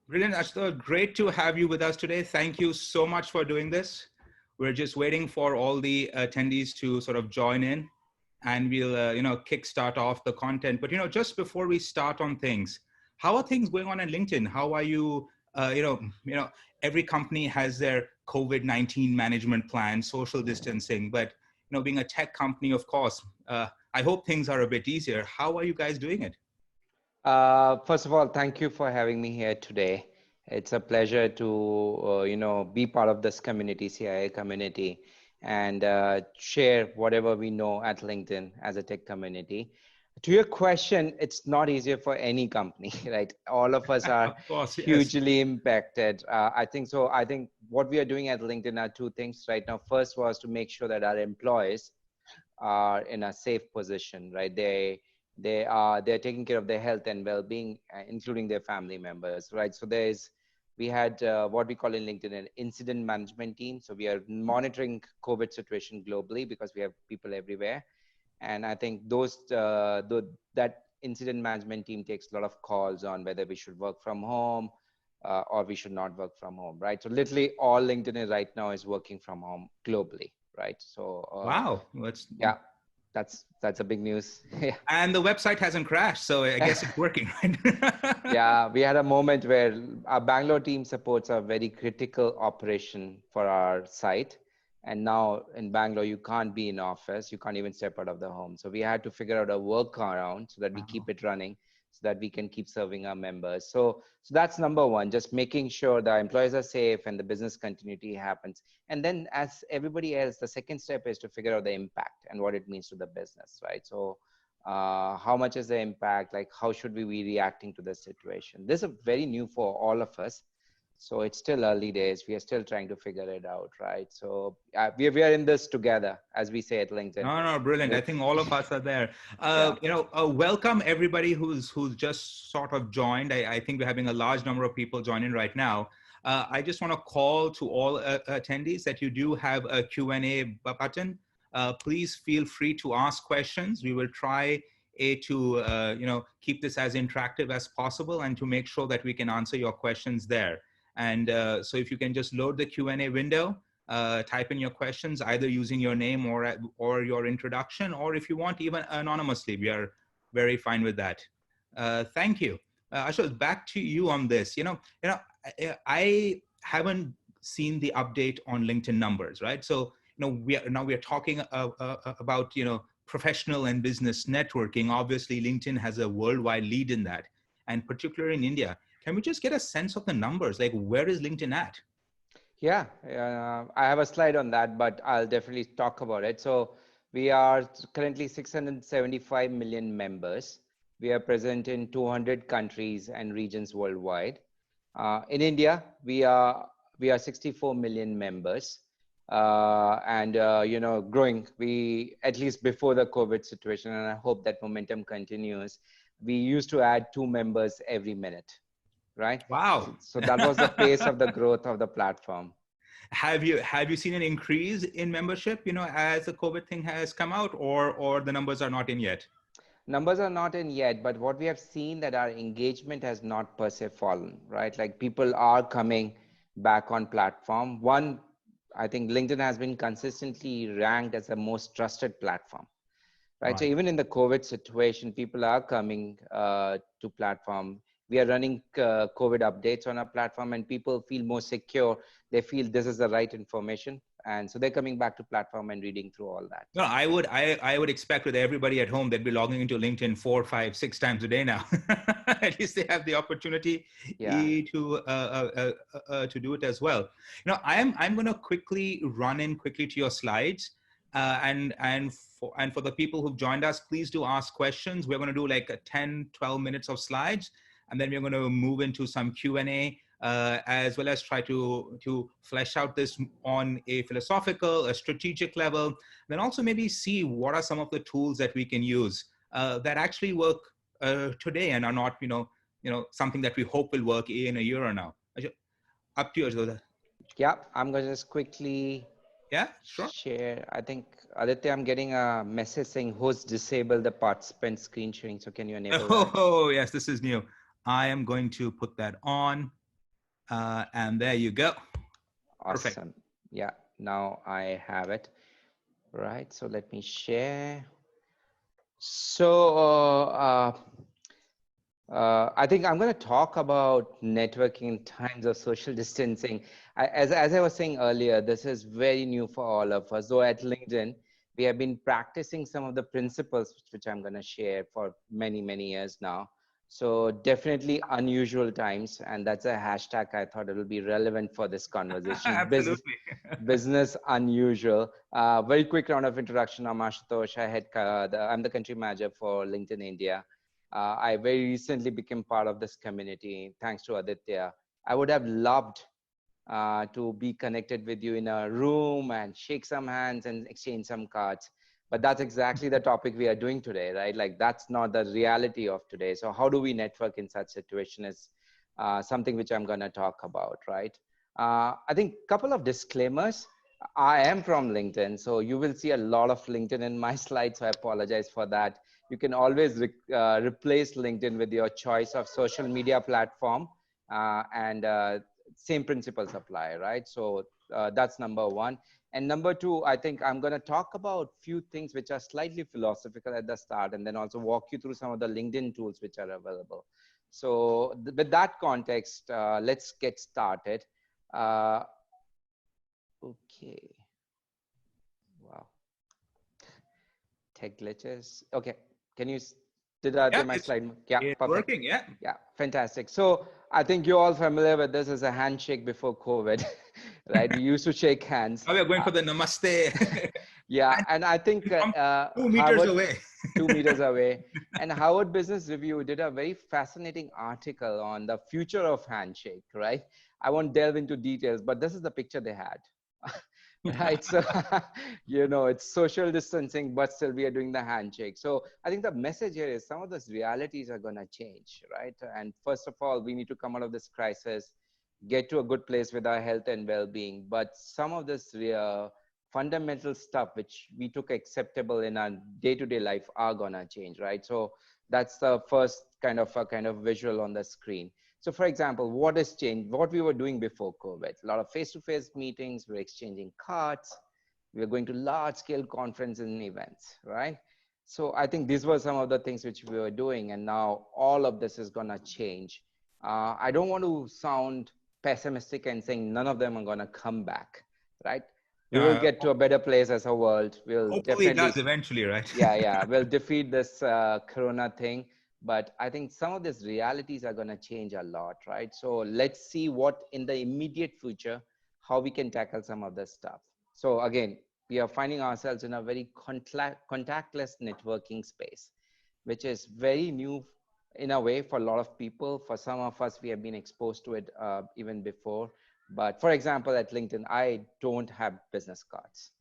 Brilliant, Ashutosh. Great to have you with us today. Thank you so much for doing this. We're just waiting for all the attendees to sort of join in, and we'll, kickstart off the content. But just before we start on things, how are things going on in LinkedIn? How are you? Every company has their COVID-19 management plan, social distancing, but being a tech company, of course, I hope things are a bit easier. How are you guys doing it? First of all, thank you for having me here today. It's a pleasure to, be part of this community, CIA community, and share whatever we know at LinkedIn as a tech community. To your question, it's not easier for any company, right? All of us are Of course, yes. hugely impacted. I think so. I think what we are doing at LinkedIn are two things right now. First was to make sure that our employees are in a safe position, right? They're taking care of their health and well-being, including their family members, right? So we had what we call in LinkedIn an incident management team. So we are monitoring COVID situation globally because we have people everywhere. And I think that incident management team takes a lot of calls on whether we should work from home or we should not work from home, right? So literally all LinkedIn is right now is working from home globally, right? So Wow. yeah, that's a big news. Yeah. And the website hasn't crashed, so I guess it's working, right? Yeah, we had a moment where our Bangalore team supports a very critical operation for our site. And now in Bangalore, you can't be in office. You can't even step out of the home. So we had to figure out a workaround so that we keep Wow. it running, so that we can keep serving our members. So that's number one, just making sure the employees are safe and the business continuity happens. And then as everybody else, the second step is to figure out the impact and what it means to the business, right? So how much is the impact, like how should we be reacting to the situation? This is very new for all of us, so it's still early days. We are still trying to figure it out, right? So we are in this together, as we say at LinkedIn. No, no, brilliant. I think all of us are there. Yeah. Welcome everybody who's just sort of joined. I think we're having a large number of people joining right now. I just want to call to all attendees that you do have a Q&A button. Please feel free to ask questions. We will try to keep this as interactive as possible and to make sure that we can answer your questions there. And so if you can just load the Q&A window, type in your questions, either using your name or your introduction, or if you want, even anonymously. We are very fine with that. Thank you. Ashutosh, back to you on this. I haven't seen the update on LinkedIn numbers, right? So, we are talking about, professional and business networking. Obviously, LinkedIn has a worldwide lead in that, and particularly in India. Can we just get a sense of the numbers? Like, where is LinkedIn at? Yeah, I have a slide on that, but I'll definitely talk about it. So we are currently 675 million members. We are present in 200 countries and regions worldwide. In India, we are 64 million members, and growing. We at least before the COVID situation, and I hope that momentum continues. We used to add 2 members every minute, right? Wow. So that was the pace of the growth of the platform. Have you seen an increase in membership, as the COVID thing has come out, or the numbers are not in yet? Numbers are not in yet, but what we have seen that our engagement has not per se fallen, right? Like people are coming back on platform. One, I think LinkedIn has been consistently ranked as the most trusted platform, right? So Right. even in the COVID situation, people are coming to platform. We are running COVID updates on our platform, and people feel more secure. They feel this is the right information, and so they're coming back to platform and reading through all that. No, I would expect with everybody at home, they'd be logging into LinkedIn 4, 5, 6 times a day now. At least they have the opportunity Yeah. to do it as well. I'm going to quickly run in quickly to your slides, and for the people who've joined us, please do ask questions. We're going to do like a 10-12 minutes of slides, and then we're going to move into some Q&A. As well as try to flesh out this on a philosophical, a strategic level, then also maybe see what are some of the tools that we can use that actually work today and are not, something that we hope will work in a year or now. Up to you. Yeah, I'm going to just quickly Yeah, sure. share. I think, Aditya, I'm getting a message saying host disable the participant screen sharing. So can you enable that? Oh, yes, this is new. I am going to put that on. And there you go. Perfect. Awesome. Yeah, now I have it. Right, so let me share. So I think I'm going to talk about networking in times of social distancing. As I was saying earlier, this is very new for all of us. Though at LinkedIn, we have been practicing some of the principles which I'm going to share for many, many years now. So definitely unusual times, and that's a hashtag I thought it will be relevant for this conversation. Absolutely. Business unusual. Very quick round of introduction. I'm Ashutosh. I'm the country manager for LinkedIn India. I very recently became part of this community thanks to Aditya. I would have loved to be connected with you in a room and shake some hands and exchange some cards. But that's exactly the topic we are doing today, right? Like that's not the reality of today. So how do we network in such situation is something which I'm going to talk about, right? I think a couple of disclaimers. I am from LinkedIn, so you will see a lot of LinkedIn in my slides. So I apologize for that. You can always replace LinkedIn with your choice of social media platform, and same principles apply, right? So that's number one. And number two, I think I'm going to talk about few things which are slightly philosophical at the start, and then also walk you through some of the LinkedIn tools which are available. So with that context, let's get started. Uh, okay. Wow. Tech glitches. Okay. Can you, Yeah, did my it's slide? Yeah, it's perfect. working. Yeah. Yeah, fantastic. So I think you're all familiar with this as a handshake before COVID, right? We used to shake hands. Now we are going for the namaste. Yeah, And and I think from 2 meters Harvard, away. 2 meters away, and Harvard Business Review did a very fascinating article on the future of handshake, right? I won't delve into details, but this is the picture they had. Right, so it's social distancing, but still we are doing the handshake. So I think the message here is some of those realities are going to change, right? And first of all, we need to come out of this crisis, get to a good place with our health and well-being. But some of this fundamental stuff which we took acceptable in our day-to-day life are going to change, right? So that's the first kind of visual on the screen. So for example, what has changed? What we were doing before COVID, a lot of face-to-face meetings, we're exchanging cards, we were going to large-scale conferences and events, right? So I think these were some of the things which we were doing, and now all of this is gonna change. I don't want to sound pessimistic and saying none of them are gonna come back, right? We will Uh, get to a better place as a world. We'll Hopefully it definitely, does eventually, right? yeah, we'll defeat this Corona thing. But I think some of these realities are going to change a lot, right? So let's see what in the immediate future, how we can tackle some of this stuff. So again, we are finding ourselves in a very contactless networking space, which is very new in a way for a lot of people. For some of us, we have been exposed to it even before. But for example, at LinkedIn, I don't have business cards.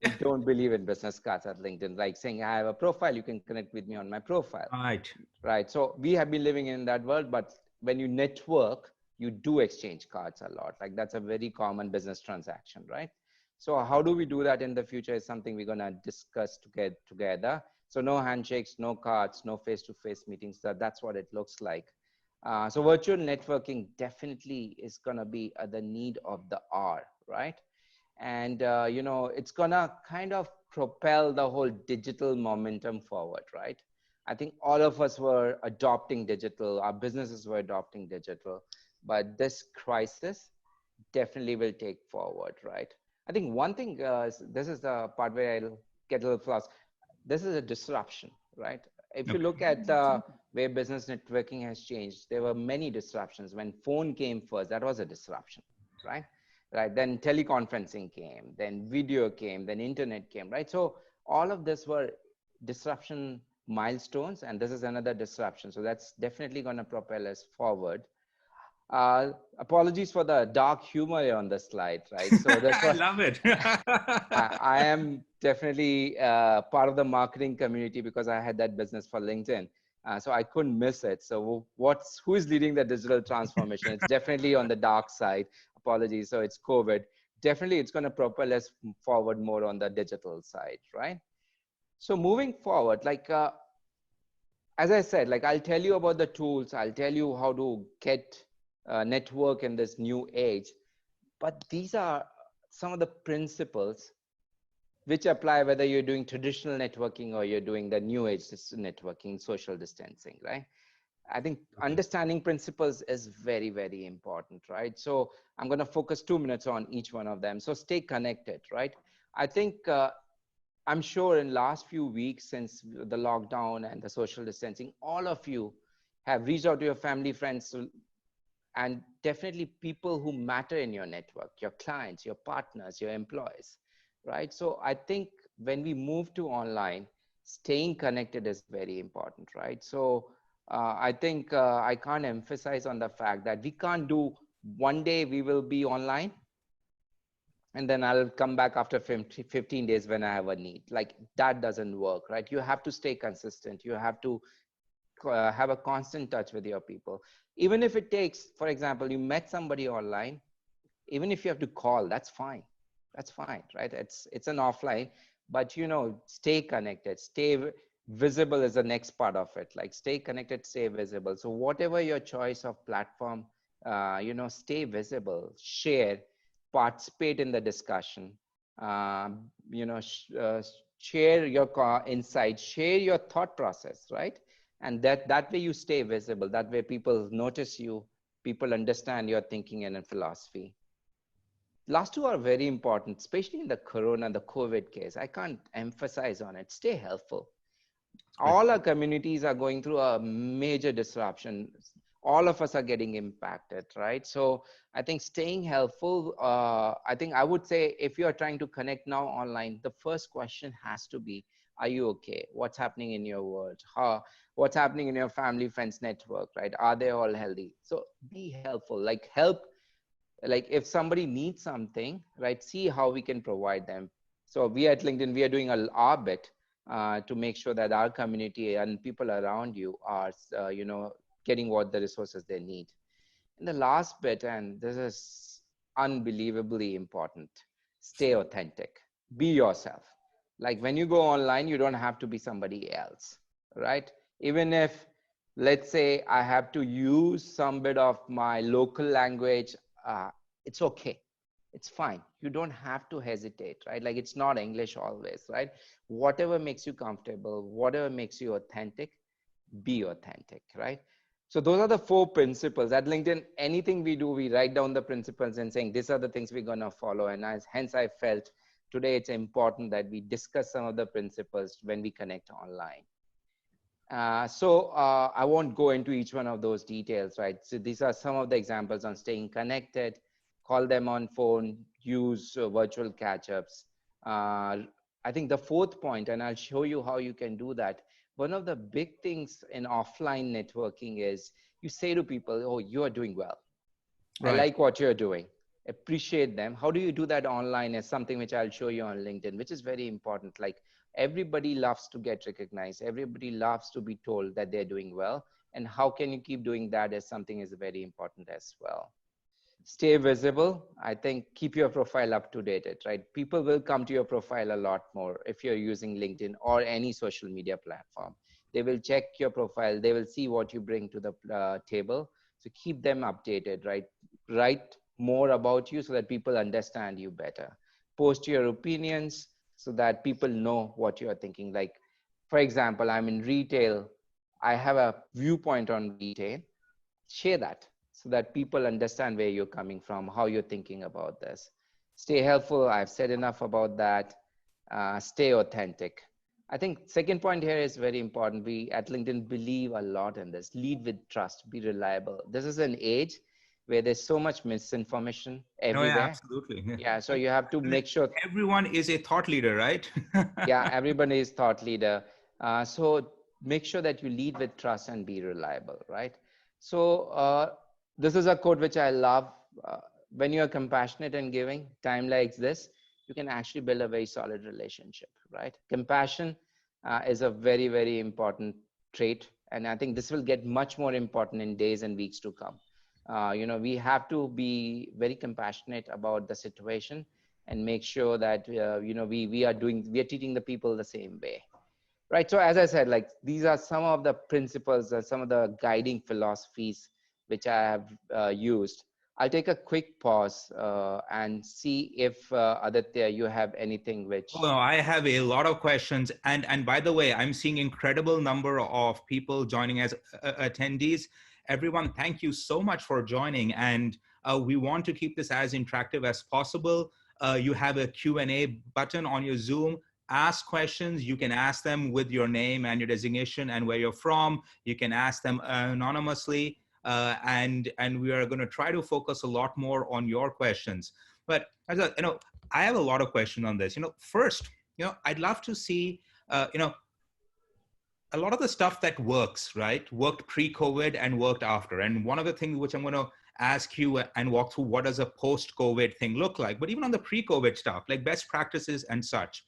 We don't believe in business cards at LinkedIn, like saying I have a profile, you can connect with me on my profile, Right. right? So we have been living in that world, but when you network, you do exchange cards a lot. Like that's a very common business transaction, right? So how do we do that in the future is something we're going to discuss together. So no handshakes, no cards, no face-to-face meetings. That's what it looks like. So virtual networking definitely is going to be the need of the hour, right? And it's gonna kind of propel the whole digital momentum forward, right? I think all of us were adopting digital, our businesses were adopting digital, but this crisis definitely will take forward, right? I think one thing, this is the part where I'll get a little lost. This is a disruption, right? If you Okay. look at the way business networking has changed, there were many disruptions. When phone came first, that was a disruption, right? Right, then teleconferencing came, then video came, then internet came, right? So all of this were disruption milestones, and this is another disruption. So that's definitely going to propel us forward. Apologies for the dark humor on the slide, right? So this I was, love it. I am definitely part of the marketing community because I had that business for LinkedIn. So I couldn't miss it. So who is leading the digital transformation? It's definitely on the dark side. Apologies. So it's COVID. Definitely it's going to propel us forward more on the digital side, right? So moving forward, like, as I said, like I'll tell you about the tools. I'll tell you how to get network in this new age. But these are some of the principles which apply whether you're doing traditional networking or you're doing the new age networking, social distancing, right? I think understanding principles is very, very important, right? So I'm going to focus 2 minutes on each one of them. So stay connected, right? I think I'm sure in last few weeks since the lockdown and the social distancing, all of you have reached out to your family, friends, and definitely people who matter in your network, your clients, your partners, your employees, right? So I think when we move to online, staying connected is very important, right? So I think I can't emphasize on the fact that we can't do one day we will be online and then I'll come back after 15 days when I have a need. Like that doesn't work, right? You have to stay consistent. You have to have a constant touch with your people. Even if it takes, for example, you met somebody online, even if you have to call, that's fine. That's fine, right? It's an offline, but stay connected, visible is the next part of it. Like stay connected, stay visible. So whatever your choice of platform, stay visible, share, participate in the discussion, um, you know, sh- uh, share your insights, share your thought process, right? And that way you stay visible. That way people notice you, people understand your thinking and philosophy. Last two are very important, especially in the corona and the COVID case. I can't emphasize on it. Stay helpful. Great. All our communities are going through a major disruption. All of us are getting impacted, right? So I think staying helpful, I think I would say if you are trying to connect now online, the first question has to be, are you okay? What's happening in your world? What's happening in your family, friends network, right? Are they all healthy? So be helpful, like help, like if somebody needs something, right, see how we can provide them. So we at LinkedIn, we are doing our bit to make sure that our community and people around you are getting what the resources they need. And the last bit, and this is unbelievably important, stay authentic, be yourself. Like when you go online, you don't have to be somebody else, right? Even if, let's say, I have to use some bit of my local language, uh, it's okay. It's fine. You don't have to hesitate, right? Like it's not English always, right? Whatever makes you comfortable, whatever makes you authentic, be authentic, right? So those are the 4 principles at LinkedIn. Anything we do, we write down the principles and saying these are the things we're going to follow. And hence I felt today it's important that we discuss some of the principles when we connect online. I won't go into each one of those details, right? So these are some of the examples on staying connected, call them on phone, use virtual catch-ups. I think the fourth point, and I'll show you how you can do that. One of the big things in offline networking is you say to people, oh, you are doing well. I Right. like what you're doing. Appreciate them. How do you do that online is something which I'll show you on LinkedIn, which is very important. Like everybody loves to get recognized. Everybody loves to be told that they're doing well. And how can you keep doing that is something is very important as well. Stay visible. I think keep your profile up to date, right? People will come to your profile a lot more if you're using LinkedIn or any social media platform. They will check your profile. They will see what you bring to the table. So keep them updated, right? Write more about you so that people understand you better. Post your opinions so that people know what you are thinking. Like, for example, I'm in retail. I have a viewpoint on retail. Share that so that people understand where you're coming from, how you're thinking about this. Stay helpful. I've said enough about that. Stay authentic. I think second point here is very important. We at LinkedIn believe a lot in this. Lead with trust, be reliable. This is an age where there's so much misinformation No, yeah, everywhere. absolutely. Yeah. Yeah, so you have to make sure, Everyone is a thought leader, right? yeah, everybody is thought leader. So make sure that you lead with trust and be reliable, right? So this is a quote which I love. Uh, when you are compassionate and giving, time like this, you can actually build a very solid relationship, right? Compassion is a very, very important trait. And I think this will get much more important in days and weeks to come. We have to be very compassionate about the situation and make sure that we are treating the people the same way, right? So as I said, like these are some of the principles, some of the guiding philosophies which I have used. I'll take a quick pause and see if Aditya, you have anything Oh, which. no, I have a lot of questions, and by the way, I'm seeing incredible number of people joining as attendees. Everyone, thank you so much for joining, and we want to keep this as interactive as possible. You have a Q&A button on your Zoom. Ask questions. You can ask them with your name and your designation and where you're from. You can ask them anonymously, and we are going to try to focus a lot more on your questions. But as a, I have a lot of questions on this. First, I'd love to see, a lot of the stuff that works, right, worked pre-COVID and worked after. And one of the things which I'm going to ask you and walk through, what does a post-COVID thing look like? But even on the pre-COVID stuff, like best practices and such,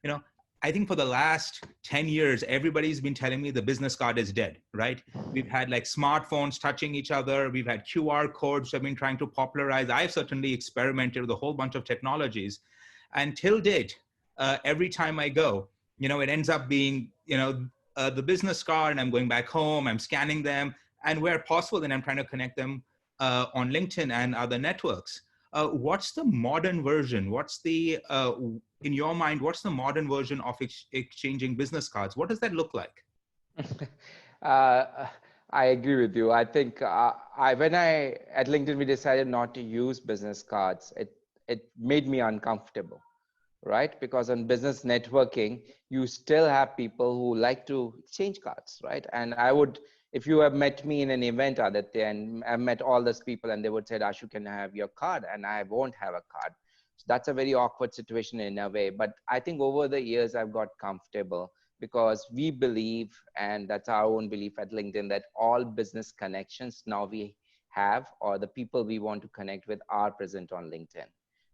you know, I think for the last 10 years, everybody's been telling me the business card is dead, right? We've had like smartphones touching each other. We've had QR codes have been trying to popularize. I've certainly experimented with a whole bunch of technologies. And till date, every time I go, it ends up being, the business card, and I'm going back home, I'm scanning them, and where possible, then I'm trying to connect them on LinkedIn and other networks. What's the modern version? In your mind, what's the modern version of exchanging business cards? What does that look like? uh, I agree with you. I think when I at LinkedIn we decided not to use business cards. It made me uncomfortable, right? Because on business networking, you still have people who like to exchange cards, right? And I would, if you have met me in an event, Aditya, and I've met all those people, and they would say, Ashu, can I have your card? And I won't have a card. So that's a very awkward situation in a way. But I think over the years, I've got comfortable because we believe, and that's our own belief at LinkedIn, that all business connections now we have, or the people we want to connect with, are present on LinkedIn,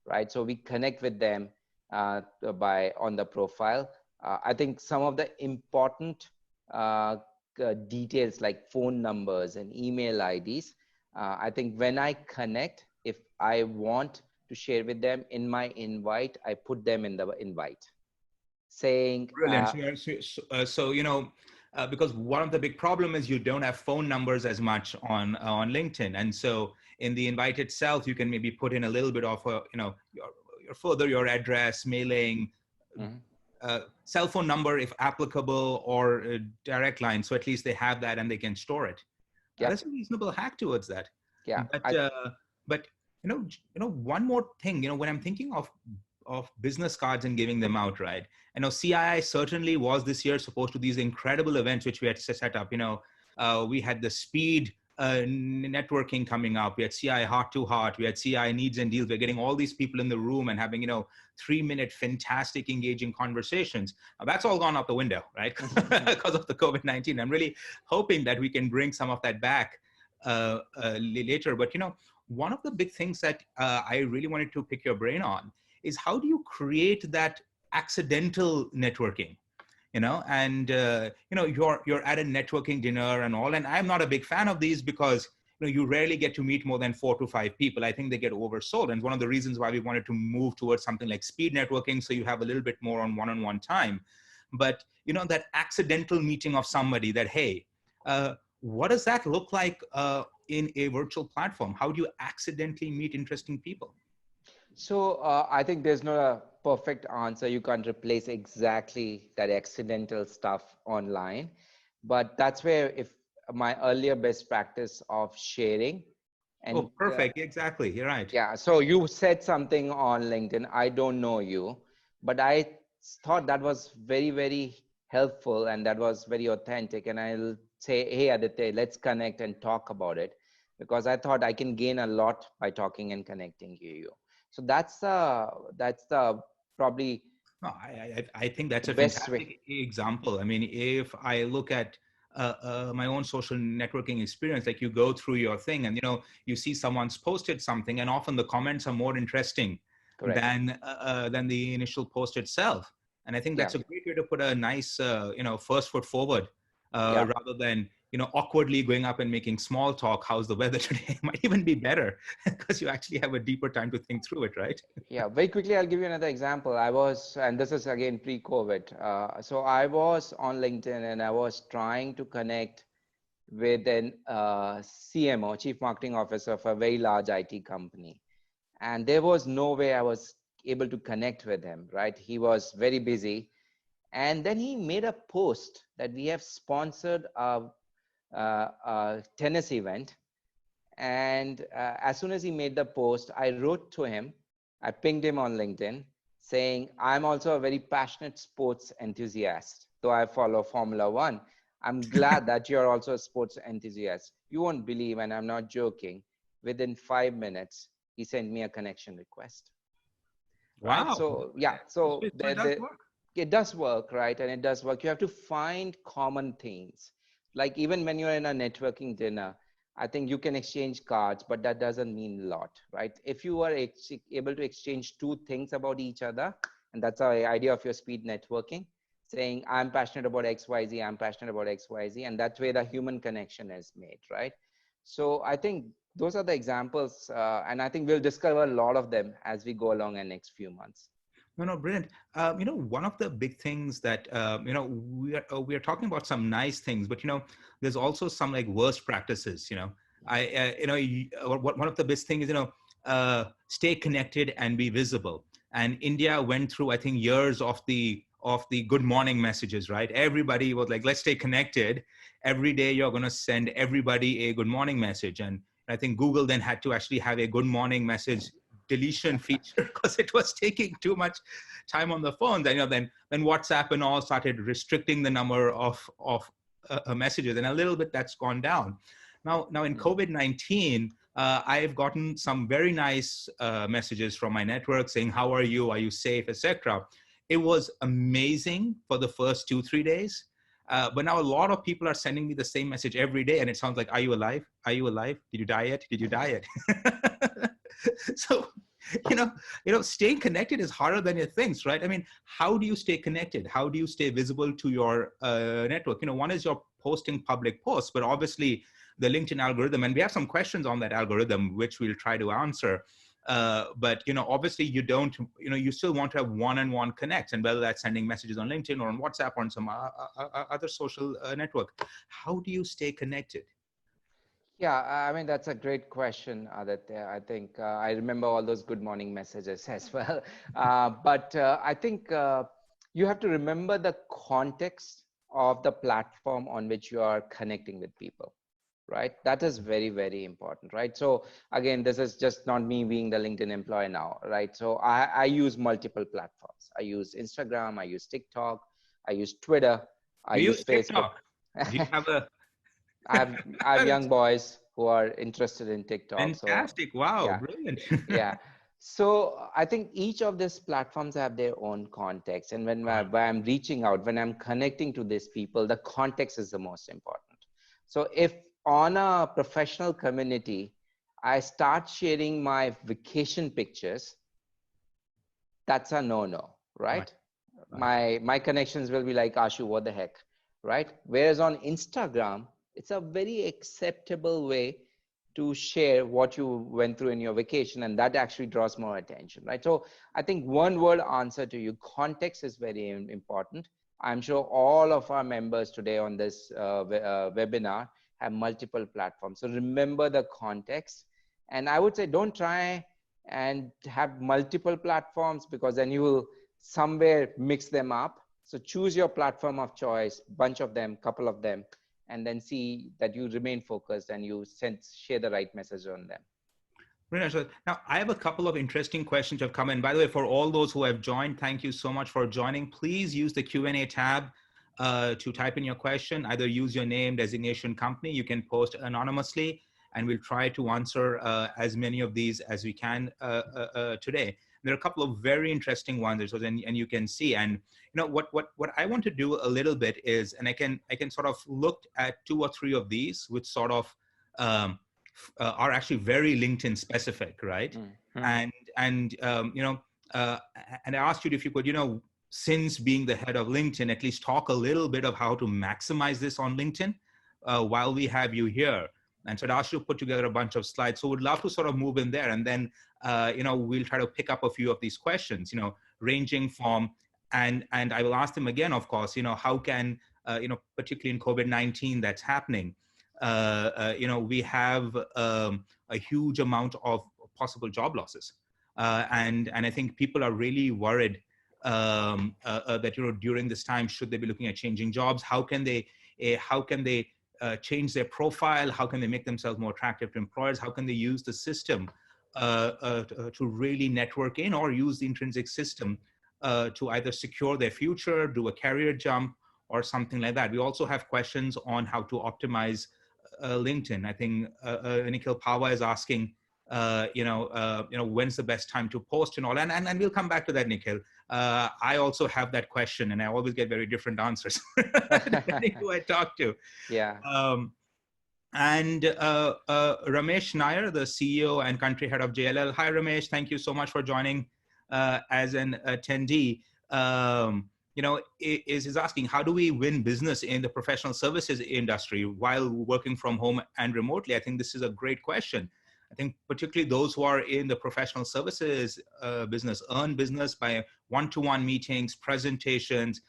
right? So we connect with them by on the profile. I think some of the important details like phone numbers and email IDs, I think when I connect, if I want to share with them in my invite, I put them in the invite saying, Brilliant. Because one of the big problem is you don't have phone numbers as much on LinkedIn, and so in the invite itself, you can maybe put in a little bit of your address, mailing, mhm, cell phone number if applicable, or direct line. So at least they have that and they can store it. yeah, That's a reasonable hack towards that. yeah, But one more thing. When I'm thinking of business cards and giving them out, right? I know CII certainly was this year supposed to these incredible events which we had set up. We had the speed networking coming up. We had CI heart to heart. We had CI needs and deals. We're getting all these people in the room and having 3-minute fantastic engaging conversations. Now, that's all gone out the window, right? Because of the COVID-19. I'm really hoping that we can bring some of that back later. But one of the big things that I really wanted to pick your brain on is how do you create that accidental networking? And you're at a networking dinner and all, and I'm not a big fan of these because you rarely get to meet more than 4 to 5 people. I think they get oversold, and one of the reasons why we wanted to move towards something like speed networking, so you have a little bit more on one-on-one time. But that accidental meeting of somebody, that hey, what does that look like in a virtual platform? How do you accidentally meet interesting people? So I think there's not a perfect answer. You can't replace exactly that accidental stuff online, but that's where if my earlier best practice of sharing and Oh, perfect. Exactly. You're right. yeah, so you said something on LinkedIn. I don't know you, but I thought that was very, very helpful and that was very authentic. And I'll say, hey, Aditya, let's connect and talk about it because I thought I can gain a lot by talking and connecting to you. So that's the probably No, I think that's the a best way. fantastic example. I mean, if I look at my own social networking experience, like you go through your thing and you see someone's posted something, and often the comments are more interesting Correct. than the initial post itself. And I think Yeah. that's a great way to put a nice first foot forward, Yeah. rather than awkwardly going up and making small talk. How's the weather today? Might even be better because you actually have a deeper time to think through it, right? Yeah, very quickly, I'll give you another example. I was, and this is again pre-COVID. So I was on LinkedIn and I was trying to connect with an CMO, Chief Marketing Officer of a very large IT company. And there was no way I was able to connect with him, right? He was very busy. And then he made a post that we have sponsored a tennis event. And as soon as he made the post, I wrote to him, I pinged him on LinkedIn saying, I'm also a very passionate sports enthusiast, though I follow Formula One. I'm glad that you're also a sports enthusiast. You won't believe, and I'm not joking, within 5 minutes, he sent me a connection request. Right. Wow. So, yeah, so So it does work. it does work, right? And it does work. You have to find common themes. Like even when you're in a networking dinner, I think you can exchange cards, but that doesn't mean a lot, right? If you are able to exchange two things about each other, and that's the idea of your speed networking, saying, I'm passionate about XYZ, I'm passionate about XYZ, and that way the human connection is made, right? So I think those are the examples, and I think we'll discover a lot of them as we go along in the next few months. No, no, brilliant. One of the big things that we are talking about some nice things, but there's also some like worst practices. One of the best things is stay connected and be visible. And India went through, I think, years of the good morning messages, right? Everybody was like, let's stay connected. Every day you're going to send everybody a good morning message, and I think Google then had to actually have a good morning message deletion feature because it was taking too much time on the phone. Then WhatsApp and all started restricting the number of messages, and a little bit that's gone down. Now in COVID-19, I've gotten some very nice messages from my network saying, "How are you? Are you safe?" etc. It was amazing for the first 2-3 days. But now a lot of people are sending me the same message every day, and it sounds like, "Are you alive? Are you alive? Did you die yet? Did you die yet?" So, staying connected is harder than you think, right? I mean, how do you stay connected? How do you stay visible to your network? One is you're posting public posts, but obviously the LinkedIn algorithm, and we have some questions on that algorithm, which we'll try to answer. But obviously you don't, you still want to have one-on-one connects, and whether that's sending messages on LinkedIn or on WhatsApp or on some other social network. How do you stay connected? Yeah, I mean, that's a great question, Aditya. I think I remember all those good morning messages as well. But I think you have to remember the context of the platform on which you are connecting with people, right? That is very, very important, right? So again, this is just not me being the LinkedIn employee now, right? So I use multiple platforms. I use Instagram, I use TikTok, I use Twitter, I You use use Facebook. TikTok. Do you have a I have young boys who are interested in TikTok. So fantastic? Wow, yeah, brilliant. yeah. So I think each of these platforms have their own context. And when I'm reaching out, when I'm connecting to these people, the context is the most important. So if on a professional community, I start sharing my vacation pictures, that's a no-no, Right, right? right. My connections will be like, Ashu, what the heck, right? Whereas on Instagram, it's a very acceptable way to share what you went through in your vacation, and that actually draws more attention, right? So I think one word answer to you, context is very important. I'm sure all of our members today on this webinar have multiple platforms. So remember the context. And I would say don't try and have multiple platforms, because then you will somewhere mix them up. So choose your platform of choice, bunch of them, couple of them, and then see that you remain focused and you share the right message on them. Brilliant. So now I have a couple of interesting questions that have come in. By the way, for all those who have joined, thank you so much for joining. Please use the Q&A tab to type in your question. Either use your name, designation, company. You can post anonymously, and we'll try to answer as many of these as we can today. There are a couple of very interesting ones, and you can see. And what I want to do a little bit is, and I can sort of look at 2 or 3 of these, which sort of are actually very LinkedIn specific, right? Mm-hmm. And and I asked you if you could, since being the head of LinkedIn, at least talk a little bit of how to maximize this on LinkedIn while we have you here. And so I'd asked you to put together a bunch of slides. So we'd love to sort of move in there, and then we'll try to pick up a few of these questions, ranging from, and I will ask them again, of course, how can particularly in COVID-19 that's happening. we have a huge amount of possible job losses, and I think people are really worried that during this time, should they be looking at changing jobs? How can they change their profile? How can they make themselves more attractive to employers? How can they use the system to really network in, or use the intrinsic system to either secure their future, do a career jump, or something like that? We also have questions on how to optimize LinkedIn. I think Nikhil Pawa is asking, when's the best time to post and all, and we'll come back to that, Nikhil. I also have that question, and I always get very different answers depending who I talk to. Yeah. Um, and Ramesh Nair, the CEO and country head of JLL. Hi, Ramesh. Thank you so much for joining as an attendee. Is asking, how do we win business in the professional services industry while working from home and remotely? I think this is a great question. I think particularly those who are in the professional services business earn business by one-to-one meetings, presentations.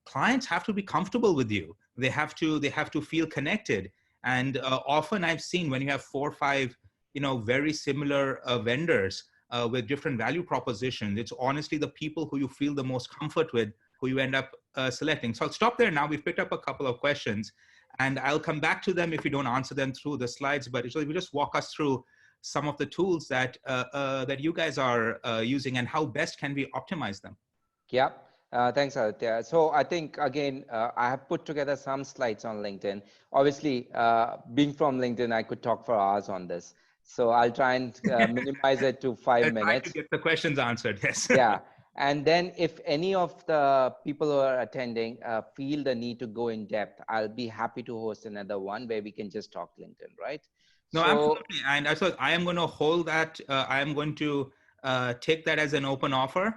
Clients have to be comfortable with you. They have to feel connected. And often I've seen, when you have 4 or 5, very similar vendors with different value propositions, it's honestly the people who you feel the most comfort with who you end up selecting. So I'll stop there now. We've picked up a couple of questions, and I'll come back to them if you don't answer them through the slides. But if you just walk us through some of the tools that you guys are using, and how best can we optimize them? Yeah. Thanks, Aditya. So I think, again, I have put together some slides on LinkedIn. Obviously, being from LinkedIn, I could talk for hours on this. So I'll try and minimize it to 5 Try to minutes. get the questions answered. Yes. Yeah. And then if any of the people who are attending feel the need to go in depth, I'll be happy to host another one where we can just talk LinkedIn, right? No, So absolutely. And I am going to hold that. I am going to take that as an open offer.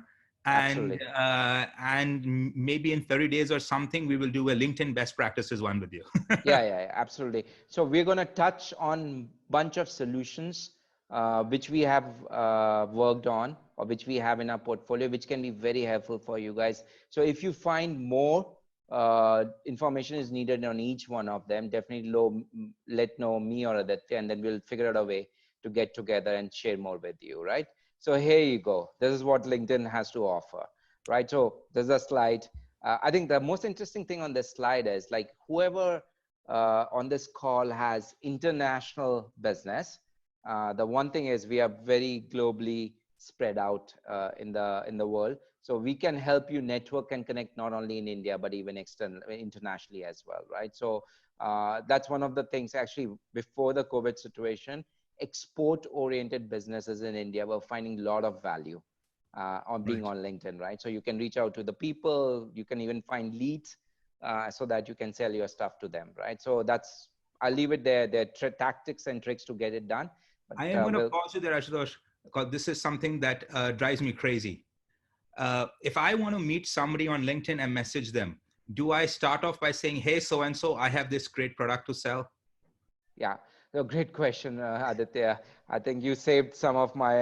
absolutely. And maybe in 30 days or something, we will do a LinkedIn best practices one with you. Yeah, absolutely. So we're going to touch on bunch of solutions which we have worked on, or which we have in our portfolio, which can be very helpful for you guys. So if you find more information is needed on each one of them, definitely let know me or Aditya, and then we'll figure out a way to get together and share more with you, right? So here you go. This is what LinkedIn has to offer, right? So there's a slide. I think the most interesting thing on this slide is, like, whoever on this call has international business. The one thing is, we are very globally spread out in the world, so we can help you network and connect not only in India but even internationally as well, right? So that's one of the things. Actually, before the COVID situation, export-oriented businesses in India were finding a lot of value on being Right. on LinkedIn, right? So you can reach out to the people, you can even find leads so that you can sell your stuff to them, right? So I'll leave it there. There are tactics and tricks to get it done. I But am going to pause you there, Ashutosh, because this is something that drives me crazy. If I want to meet somebody on LinkedIn and message them, do I start off by saying, "Hey, so and so, I have this great product to sell"? yeah, so great question, Aditya. I think you saved some of my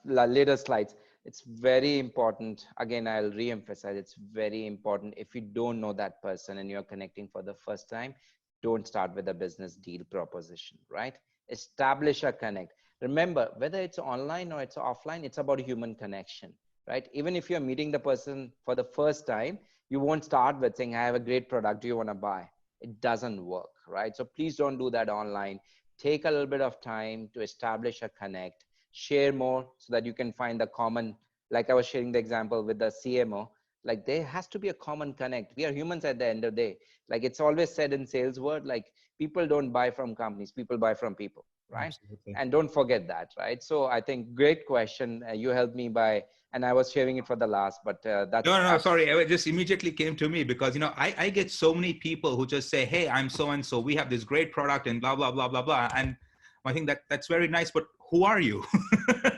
later slides. It's very important. Again, I'll re-emphasize, it's very important. If you don't know that person and you're connecting for the first time, don't start with a business deal proposition, right? Establish a connect. Remember, whether it's online or it's offline, it's about human connection, right? Even if you're meeting the person for the first time, you won't start with saying, I have a great product, do you want to buy? It doesn't work, right? So please don't do that online. Take a little bit of time to establish a connect, share more so that you can find the common, like I was sharing the example with the CMO, like there has to be a common connect. We are humans at the end of the day. Like it's always said in sales word, like people don't buy from companies, people buy from people, right? Absolutely. And don't forget that, right? So I think great question. You helped me by, and I was sharing it for the last, but No, that's no, no, sorry. It just immediately came to me because, I get so many people who just say, "Hey, I'm so and so. We have this great product and blah, blah, blah, blah, blah." And I think that's very nice, but who are you?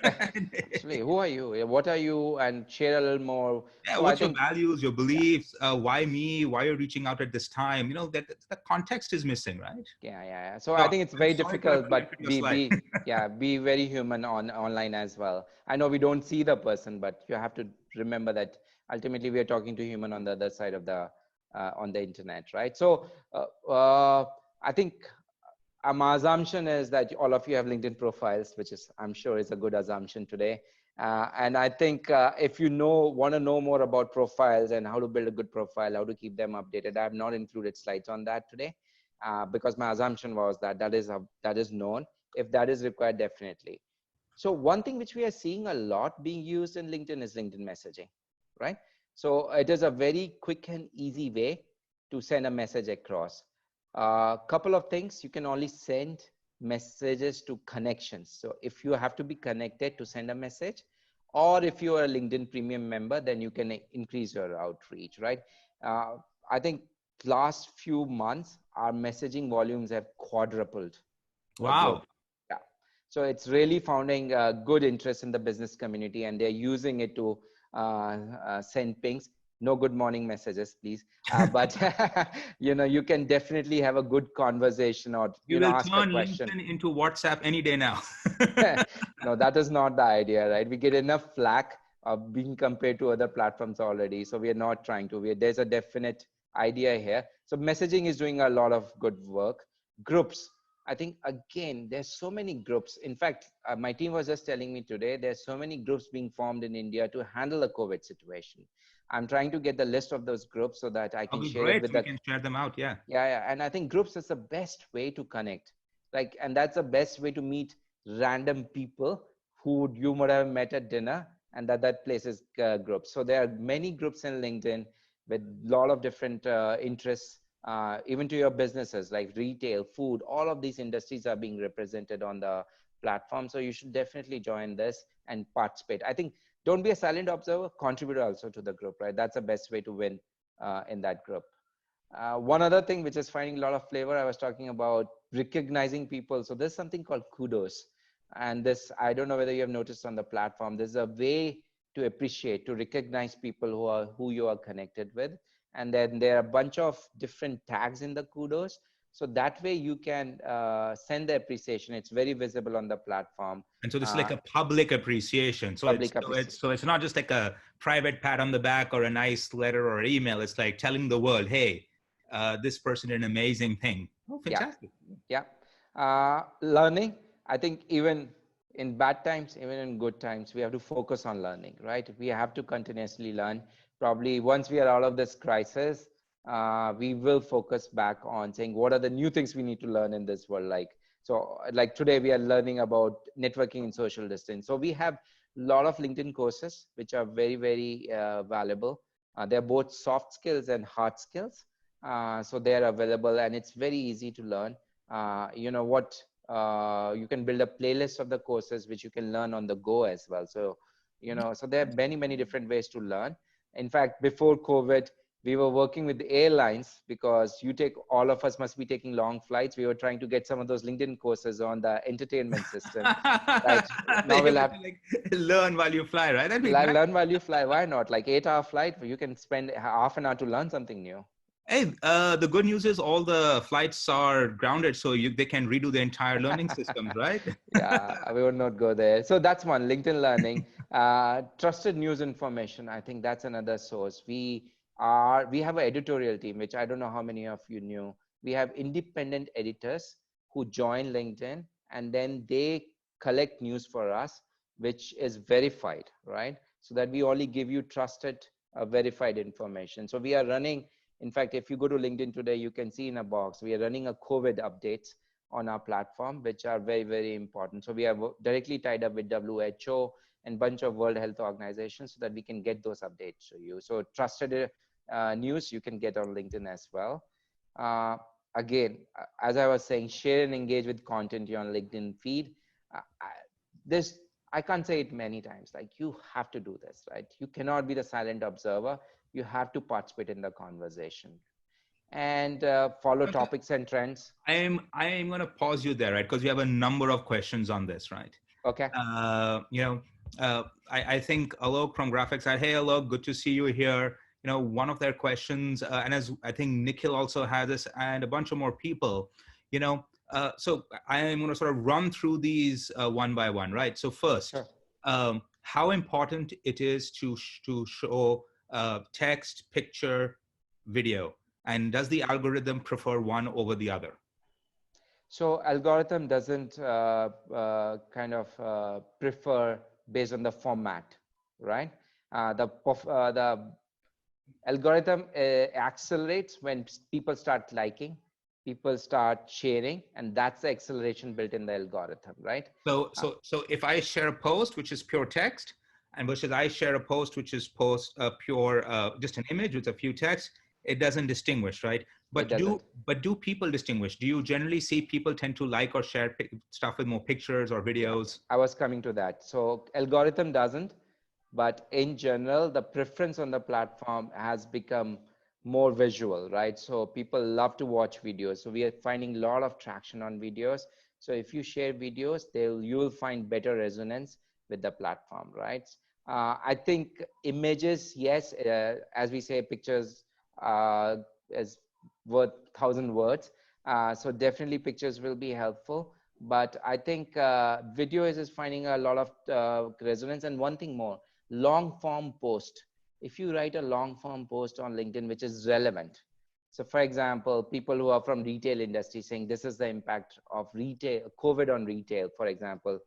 Absolutely. Who are you? What are you? And share a little more. Yeah, So I what's your think, values, your yeah, beliefs? Why me? Why you're reaching out at this time? That the context is missing, right? yeah. So I So think it's I'm very sorry to have difficult, corrected but your slide. yeah, be very human online as well. I know we don't see the person, but you have to remember that ultimately we are talking to human on the other side of the on the internet, right? So I think my assumption is that all of you have LinkedIn profiles, which is, I'm sure, is a good assumption today. And I think if you want to know more about profiles and how to build a good profile, how to keep them updated, I have not included slides on that today because my assumption was that that is known. If that is required, definitely. So one thing which we are seeing a lot being used in LinkedIn is LinkedIn messaging, right? So it is a very quick and easy way to send a message across. A couple of things, you can only send messages to connections. So if you have to be connected to send a message, or if you are a LinkedIn premium member, then you can increase your outreach, right? I think last few months, our messaging volumes have quadrupled Wow. globally. Yeah. So it's really founding good interest in the business community, and they're using it to send pings. No good morning messages, please. But you can definitely have a good conversation, or We will ask a turn question. LinkedIn into WhatsApp any day now. No, that is not the idea, right? We get enough flack of being compared to other platforms already, so we are not trying to. There's a definite idea here. So messaging is doing a lot of good work. Groups, I think, again, there's so many groups. In fact, my team was just telling me today, there's so many groups being formed in India to handle the COVID situation. I'm trying to get the list of those groups so that I That'll can be share it great. with We the. can share them out. Yeah. Yeah, and I think groups is the best way to connect. Like, and that's the best way to meet random people who you might have met at dinner, and that place is groups. So there are many groups in LinkedIn with a lot of different interests, even to your businesses like retail, food. All of these industries are being represented on the platform. So you should definitely join this and participate. I think don't be a silent observer, contribute also to the group, right? That's the best way to win in that group. One other thing which is finding a lot of flavor, I was talking about recognizing people. So there's something called kudos. And this, I don't know whether you have noticed on the platform, there's a way to appreciate, to recognize people who you are connected with. And then there are a bunch of different tags in the kudos. So that way you can send the appreciation. It's very visible on the platform. And so this is like Uh, a public appreciation. So Public appreciation. it's not just like a private pat on the back or a nice letter or email. It's like telling the world, hey, this person did an amazing thing. Oh, Yeah. fantastic. Yeah. Learning, I think even in bad times, even in good times, we have to focus on learning, right? We have to continuously learn. Probably once we are out of this crisis, we will focus back on saying what are the new things we need to learn in this world. Like today we are learning about networking and social distance. So we have a lot of LinkedIn courses, which are very, very valuable. They're both soft skills and hard skills. So they're available, and it's very easy to learn. You can build a playlist of the courses which you can learn on the go as well. So so there are many, many different ways to learn. In fact, before COVID, we were working with the airlines because all of us must be taking long flights. We were trying to get some of those LinkedIn courses on the entertainment system, right? Now You we'll get have to like learn while you fly, right? That'd be nice. learn while you fly. Why not? Like 8-hour flight, you can spend half an hour to learn something new. Hey, the good news is all the flights are grounded, so they can redo the entire learning systems, right? Yeah, we would not go there. So that's one, LinkedIn Learning. Trusted news information, I think that's another source. We have an editorial team, which I don't know how many of you knew. We have independent editors who join LinkedIn, and then they collect news for us, which is verified, right? So that we only give you trusted, verified information. So we are running, in fact, if you go to LinkedIn today, you can see in a box, we are running a COVID updates on our platform, which are very, very important. So we are directly tied up with WHO and bunch of World Health Organizations so that we can get those updates to you. So trusted news you can get on LinkedIn as well. Uh, Again, as I was saying, share and engage with content on LinkedIn feed. This, I can't say it many times, like you have to do this, right? You cannot be the silent observer. You have to participate in the conversation and follow topics and trends. I am going to pause you there, right? Because we have a number of questions on this, right? Okay. Uh, you know, I think Alok from Graphics said, "Hey, Alok, good to see you here." One of their questions, and as I think Nikhil also had this, and a bunch of more people. So I am going to sort of run through these one by one, right? So first, Sure. how important it is to show text, picture, video, and does the algorithm prefer one over the other? So algorithm doesn't prefer based on the format, right? The algorithm accelerates when people start liking, people start sharing, and that's the acceleration built in the algorithm, right? So if I share a post which is pure text, and versus I share a post which is post pure just an image with a few text, it doesn't distinguish, right? It But do doesn't. but do people distinguish? Do you generally see people tend to like or share stuff with more pictures or videos? I was coming to that. So algorithm doesn't, but in general, the preference on the platform has become more visual, right? So people love to watch videos. So we are finding a lot of traction on videos. So if you share videos, you'll find better resonance with the platform, right? I think images, yes, as we say, pictures is worth 1,000 words. So definitely pictures will be helpful, but I think video is finding a lot of resonance. And one thing more, long form post. If you write a long form post on LinkedIn which is relevant, so for example, people who are from retail industry saying this is the impact of retail COVID on retail, for example,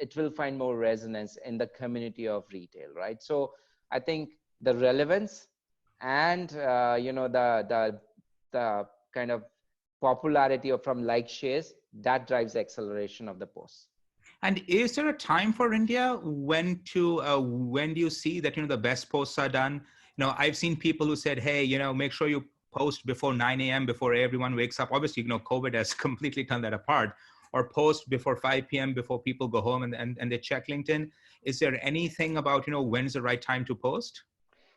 it will find more resonance in the community of retail, right? So I think the relevance and the kind of popularity of from like shares, that drives the acceleration of the posts. And is there a time for India when do you see that the best posts are done? I've seen people who said, hey, make sure you post before 9 a.m. before everyone wakes up. Obviously, COVID has completely torn that apart. Or post before 5 p.m. before people go home and they check LinkedIn. Is there anything about when's the right time to post?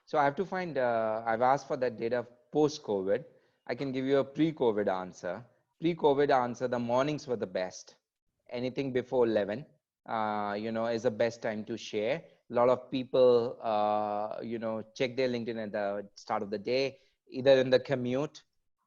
So I have to find, I've asked for that data post-COVID. I can give you a pre-COVID answer. Pre-COVID answer, the mornings were the best. Anything before 11, is the best time to share. A lot of people, check their LinkedIn at the start of the day, either in the commute,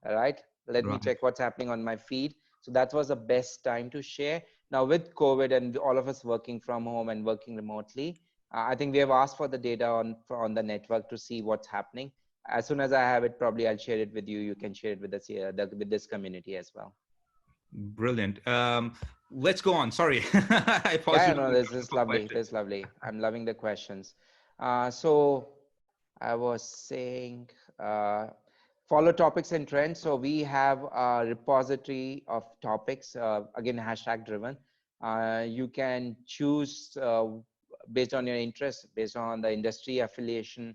all right? Let me Right. check what's happening on my feed. So that was the best time to share. Now with COVID and all of us working from home and working remotely, I think we have asked for the data on the network to see what's happening. As soon as I have it, probably I'll share it with you. You can share it with us here, with this community as well. Brilliant. Let's go on. Sorry, I paused Yeah, you yeah, no, with this is multiple lovely. questions. This is lovely. I'm loving the questions. So I was saying, follow topics and trends. So we have a repository of topics, again, hashtag driven. You can choose based on your interest, based on the industry affiliation,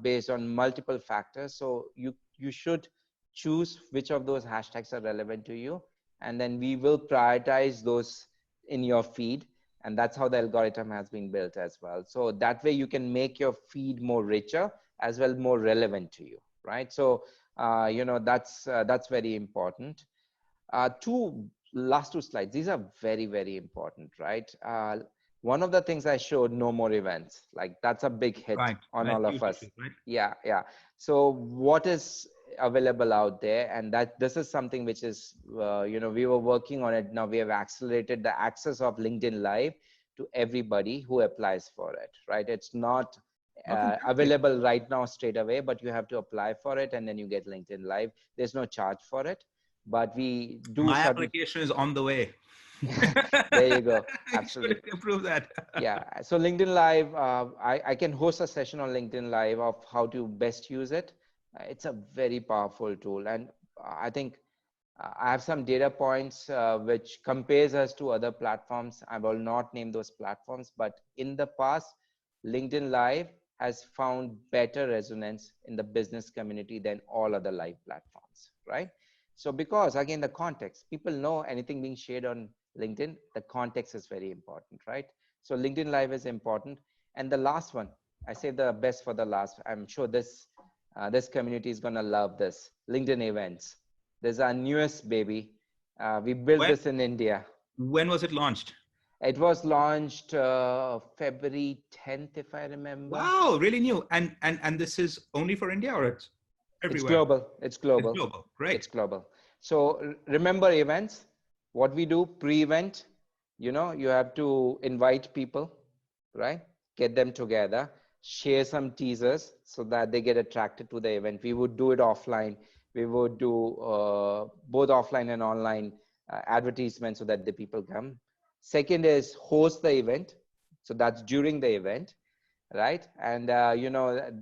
based on multiple factors. So you should choose which of those hashtags are relevant to you, and then we will prioritize those in your feed. And that's how the algorithm has been built as well. So that way you can make your feed more richer as well, more relevant to you, right? So that's very important. Last two slides, these are very, very important, right? One of the things I showed, no more events, like that's a big hit Right. on Right. all of Huge us. issue, right? Yeah, yeah. So what is available out there? And that this is something which is we were working on it. Now we have accelerated the access of LinkedIn Live to everybody who applies for it, right? It's not Oh, fantastic. available right now straight away, but you have to apply for it and then you get LinkedIn Live. There's no charge for it, but we do My certain. application is on the way. There you go. You should Absolutely. improve that. Yeah. So LinkedIn Live, I can host a session on LinkedIn Live of how to best use it. It's a very powerful tool. And I think I have some data points which compares us to other platforms. I will not name those platforms, but in the past, LinkedIn Live has found better resonance in the business community than all other live platforms, right? So because again, the context, people know anything being shared on LinkedIn, the context is very important, right? So LinkedIn Live is important. And the last one, I saved the best for the last. I'm sure this community is gonna love this. LinkedIn events. There's our newest baby. We built when this in India. when was it launched? It was launched February 10th, if I remember. Wow, really new. And this is only for India or it's It's everywhere? global. It's It's global. global. Great. It's global. So remember events. What we do pre-event, you have to invite people, right? Get them together, share some teasers so that they get attracted to the event. We would do it offline. we would do both offline and online advertisements so that the people come. Second is host the event. So that's during the event, right? And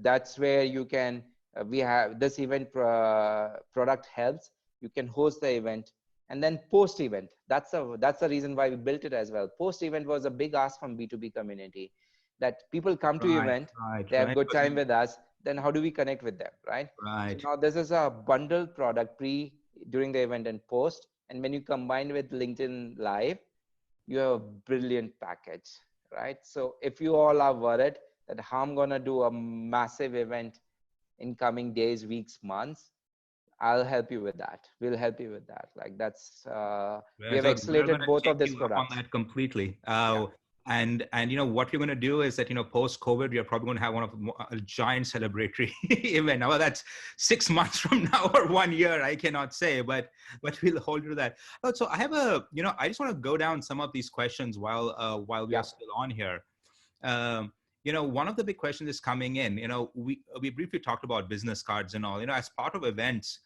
that's where you can we have this event product helps. You can host the event. And then post event, that's the reason why we built it as well. Post event was a big ask from B2B community, that people come to Right, event, right, they have right. good time with us, then how do we connect with them, right? So Right. now this is a bundled product, pre, during the event, and post. And when you combine with LinkedIn Live, you have a brilliant package, right? So if you all are worried that how I'm gonna do a massive event in coming days, weeks, months, I'll help you with that. We'll help you with that. Like that's we Yeah, have so we're going accelerated to both of take these you up on products. that completely. Yeah. And what we're going to do is that post COVID, we are probably going to have a giant celebratory event. Now that's 6 months from now or 1 year, I cannot say, but we'll hold to that. Oh, so I have I just want to go down some of these questions while we are Yeah. still on here. One of the big questions is coming in. We briefly talked about business cards and all. As part of events,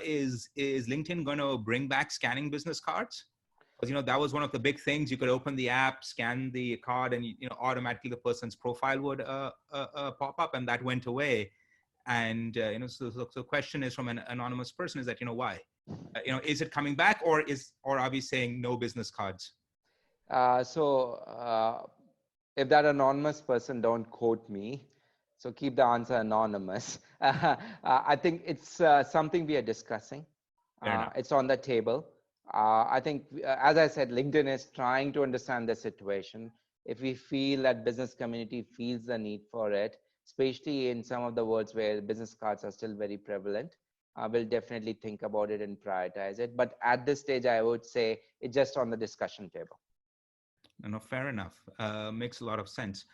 is LinkedIn going to bring back scanning business cards? Because that was one of the big things. You could open the app, scan the card, and automatically the person's profile would pop up, and that went away. And so the question is from an anonymous person: is that why? Is it coming back, or are we saying no business cards? So if that anonymous person, don't quote me, so keep the answer anonymous. I think it's something we are discussing. Fair enough. It's on the table. I think, as I said, LinkedIn is trying to understand the situation. If we feel that business community feels the need for it, especially in some of the worlds where business cards are still very prevalent, we'll definitely think about it and prioritize it. But at this stage, I would say it's just on the discussion table. No, fair enough. Makes a lot of sense.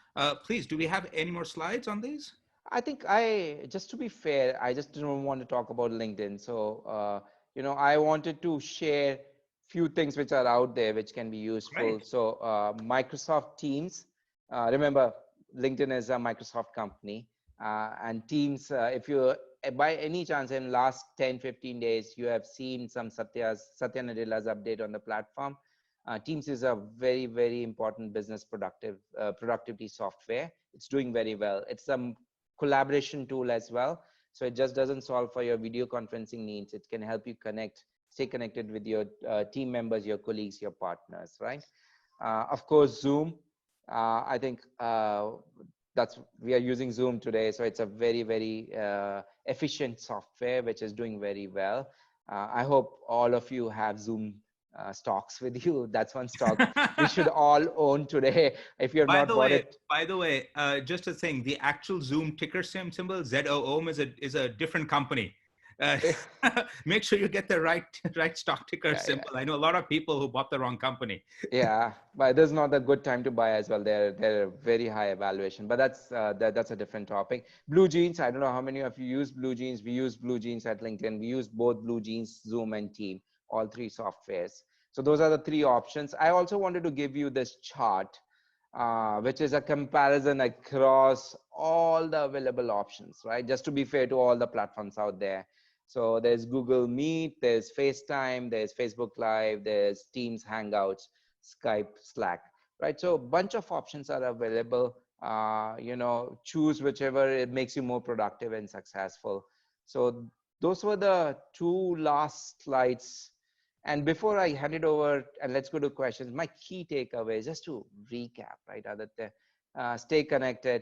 Please, do we have any more slides on these? I think just to be fair, I just don't want to talk about LinkedIn. So, I wanted to share few things which are out there which can be useful. Right. So, Microsoft Teams, remember, LinkedIn is a Microsoft company, and Teams, if you, by any chance in last 10, 15 days, you have seen some Satya Nadella's update on the platform. Teams is a very, very important business productivity software. It's doing very well. It's a collaboration tool as well. So it just doesn't solve for your video conferencing needs. It can help you stay connected with your team members, your colleagues, your partners, right? Of course, Zoom. I think we are using Zoom today. So it's a very, very efficient software, which is doing very well. I hope all of you have Zoom stocks with you. That's one stock we should all own today. If you have By not the bought way, it, just a thing, the actual Zoom ticker symbol ZOOM is a different company. Uh, Make sure you get the right stock ticker yeah, symbol. I know a lot of people who bought the wrong company. yeah, but this is not a good time to buy as well. They're very high evaluation, but that's a different topic. Blue Jeans. I don't know how many of you use Blue Jeans. We use Blue Jeans at LinkedIn. We use both Blue Jeans, Zoom, and Team. All three softwares. So those are the three options. I also wanted to give you this chart, which is a comparison across all the available options, right? Just to be fair to all the platforms out there. So there's Google Meet, there's FaceTime, there's Facebook Live, there's Teams Hangouts, Skype, Slack, right? So a bunch of options are available. Choose whichever it makes you more productive and successful. So those were the two last slides. And before I hand it over and let's go to questions, my key takeaways, just to recap, right, Aditya, stay connected,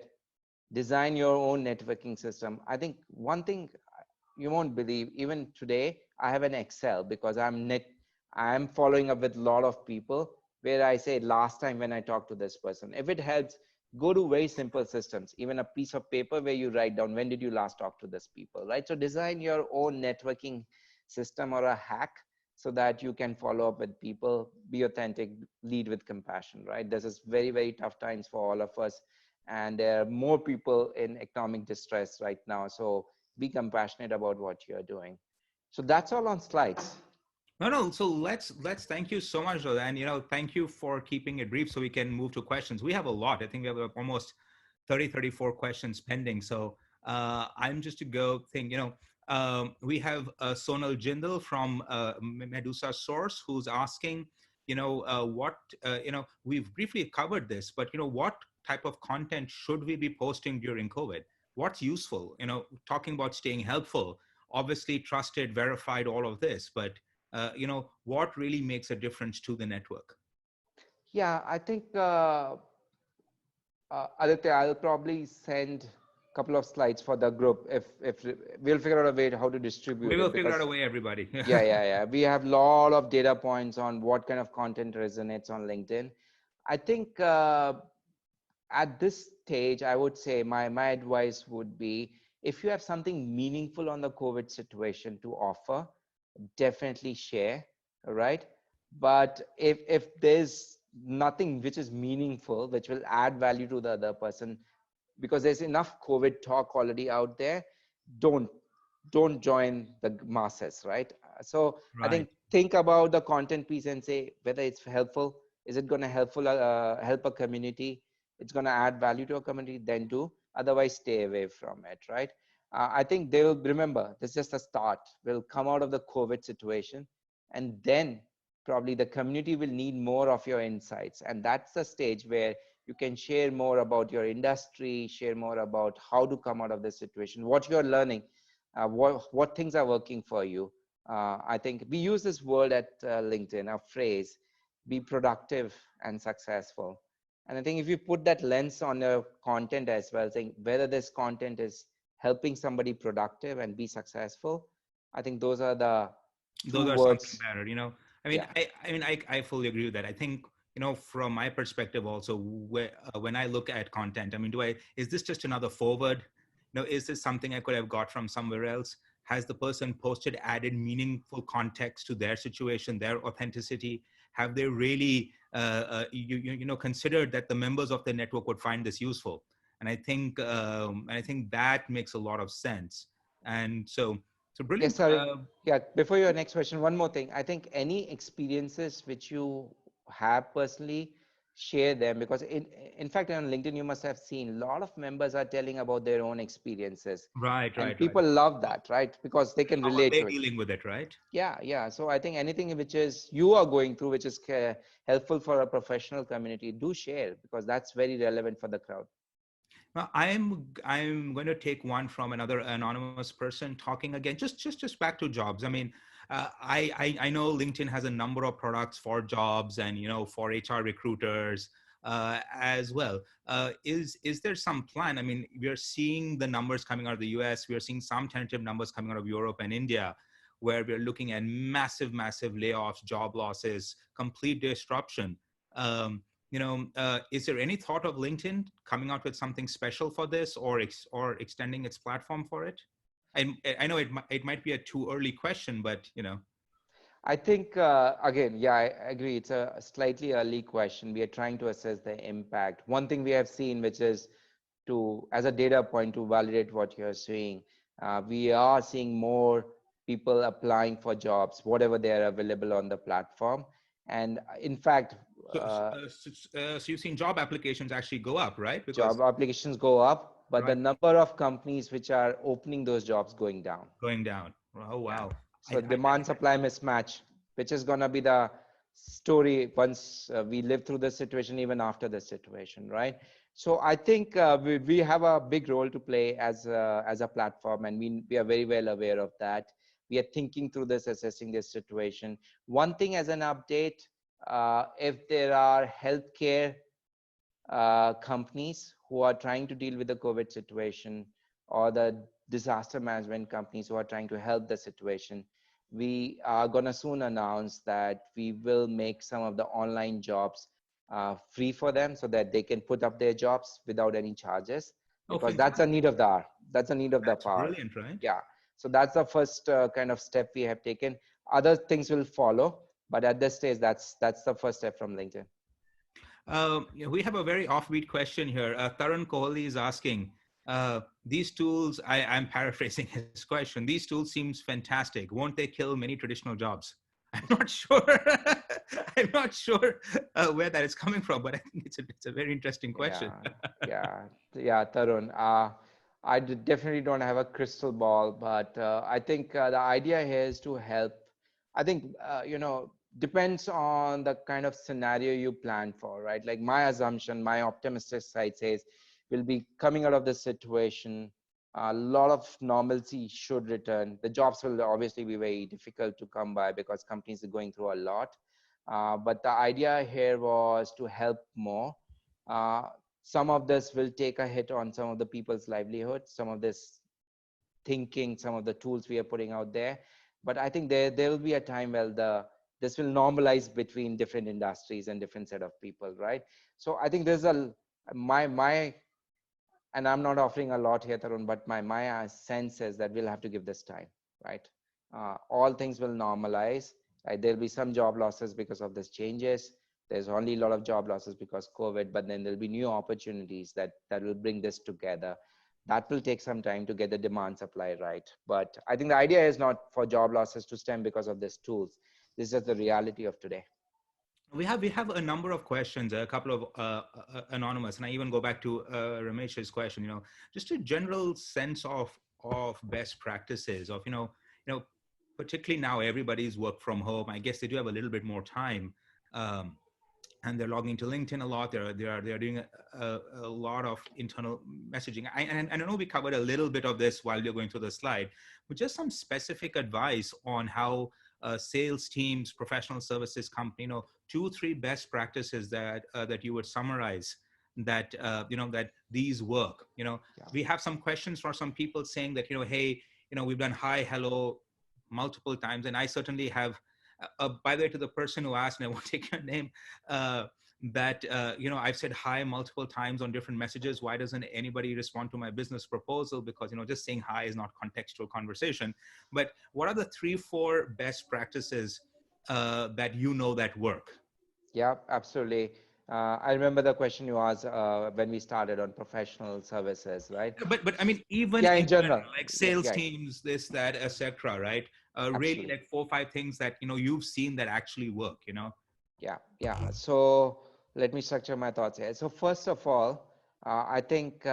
design your own networking system. I think one thing you won't believe, even today I have an Excel because I'm following up with a lot of people where I say last time when I talked to this person. If it helps, go to very simple systems, even a piece of paper where you write down when did you last talk to this people, right? So design your own networking system or a hack so that you can follow up with people, be authentic, lead with compassion, right? This is very, very tough times for all of us. And there are more people in economic distress right now. So be compassionate about what you're doing. So that's all on slides. No, no. So let's thank you so much, and thank you for keeping it brief so we can move to questions. We have a lot. I think we have almost 34 questions pending. So I'm just to go think. We have Sonal Jindal from Medusa Source, who's asking, we've briefly covered this, but, what type of content should we be posting during COVID? What's useful? Talking about staying helpful, obviously trusted, verified, all of this, but, what really makes a difference to the network? Yeah, I think Aditya, I'll probably send a couple of slides for the group if we'll figure out a way how to We distribute will it figure out a because way, everybody. yeah. We have a lot of data points on what kind of content resonates on LinkedIn. I think at this stage, I would say my advice would be if you have something meaningful on the COVID situation to offer, definitely share, all right? But if there's nothing which is meaningful, which will add value to the other person, because there's enough COVID talk already out there, don't don't join the masses, right? So I Right. think about the content piece and say whether it's helpful. Is it going to help a community? It's going to add value to a community. Then do. Otherwise, stay away from it, right? I think they will remember this is just a start. We'll come out of the COVID situation, and then probably the community will need more of your insights, and that's the stage where you can share more about your industry, share more about how to come out of this situation, what you're learning, what things are working for you. I think we use this word at LinkedIn, a phrase, be productive and successful. And I think if you put that lens on your content as well, saying whether this content is helping somebody productive and be successful, I think those are the two Those are something words. better, I mean, Yeah. I fully agree with that. I think, from my perspective also, when I look at content, I mean, is this just another forward? Is this something I could have got from somewhere else? Has the person posted added meaningful context to their situation, their authenticity? Have they really considered that the members of the network would find this useful? And I think that makes a lot of sense. And so Yes, brilliant. sorry. Yeah, before your next question, one more thing. I think any experiences which you have personally, share them because in fact on LinkedIn you must have seen a lot of members are telling about their own experiences, Right, and right, right. people love that, right? Because they can How are relate they to it. dealing with it, right? Yeah. So I think anything which is you are going through, which is helpful for a professional community, do share because that's very relevant for the crowd. Now, I'm going to take one from another anonymous person talking again. Just back to jobs. I mean, I know LinkedIn has a number of products for jobs and for HR recruiters as well. Is there some plan? I mean, we are seeing the numbers coming out of the US. We are seeing some tentative numbers coming out of Europe and India, where we're looking at massive layoffs, job losses, complete disruption. Um, is there any thought of LinkedIn coming out with something special for this, or extending its platform for it? I know it might be a too early question, but I think, again, yeah, I agree. It's a slightly early question. We are trying to assess the impact. One thing we have seen, which is as a data point to validate what you're saying, we are seeing more people applying for jobs, whatever they are available on the platform. And in fact, so you've seen job applications actually go up, right? job Because applications go up, but the right, number of companies which are opening those jobs going down. going down. Oh Yeah. wow. So demand supply mismatch, which is going to be the story once we live through this situation, even after this situation, right? So I think we have a big role to play as a platform, and we are very well aware of that. We are thinking through this, assessing this situation. One thing as an update, if there are healthcare companies who are trying to deal with the COVID situation, or the disaster management companies who are trying to help the situation, we are going to soon announce that we will make some of the online jobs free for them so that they can put up their jobs without any charges, Oh, because that's a need fantastic. of the hour. That's a need of the That's power. brilliant, right? Yeah. So that's the first kind of step we have taken. Other things will follow, but at this stage, that's the first step from LinkedIn. We have a very offbeat question here. Tarun Kohli is asking, these tools, I'm paraphrasing his question, these tools seems fantastic. Won't they kill many traditional jobs? I'm not sure. I'm not sure where that is coming from, but I think it's a very interesting question. Yeah, yeah, Tarun. definitely don't have a crystal ball, but I think the idea here is to help. I think, depends on the kind of scenario you plan for, right? Like my assumption, my optimistic side says we'll be coming out of this situation. A lot of normalcy should return. The jobs will obviously be very difficult to come by because companies are going through a lot. But the idea here was to help more. Uh, some of this will take a hit on some of the people's livelihood, some of this thinking, some of the tools we are putting out there. But I think there will be a time where this will normalize between different industries and different set of people, right? So I think there's a my and I'm not offering a lot here, Tarun, but my sense is that we'll have to give this time, right? All things will normalize, right? There'll be some job losses because of this changes. There's only a lot of job losses because COVID, but then there'll be new opportunities that will bring this together. That will take some time to get the demand supply right. But I think the idea is not for job losses to stem because of these tools. This is just the reality of today. We have a number of questions, a couple of anonymous, and I even go back to Ramesh's question. Just a general sense of best practices of particularly now everybody's work from home. I guess they do have a little bit more time. Um, and they're logging into LinkedIn a lot. They're doing a lot of internal messaging. And I know we covered a little bit of this while we are going through the slide, but just some specific advice on how sales teams, professional services company, 2, 3 best practices that you would summarize that that these work. Yeah. We have some questions for some people saying that hey, we've done hi, hello multiple times, and I certainly have by the way, to the person who asked, and I won't take your name, uh, that I've said hi multiple times on different messages. Why doesn't anybody respond to my business proposal? Because just saying hi is not contextual conversation. But what are the 3, 4 best practices that that work? Yeah, absolutely. I remember the question you asked when we started on professional services, right? But I mean, even Yeah, in in general. general, like Yeah, sales yeah, teams, this, that, etc. Right? Really, absolutely. like 4, 5 things that you've seen that actually work. Yeah, yeah. So let me structure my thoughts here. So first of all, I think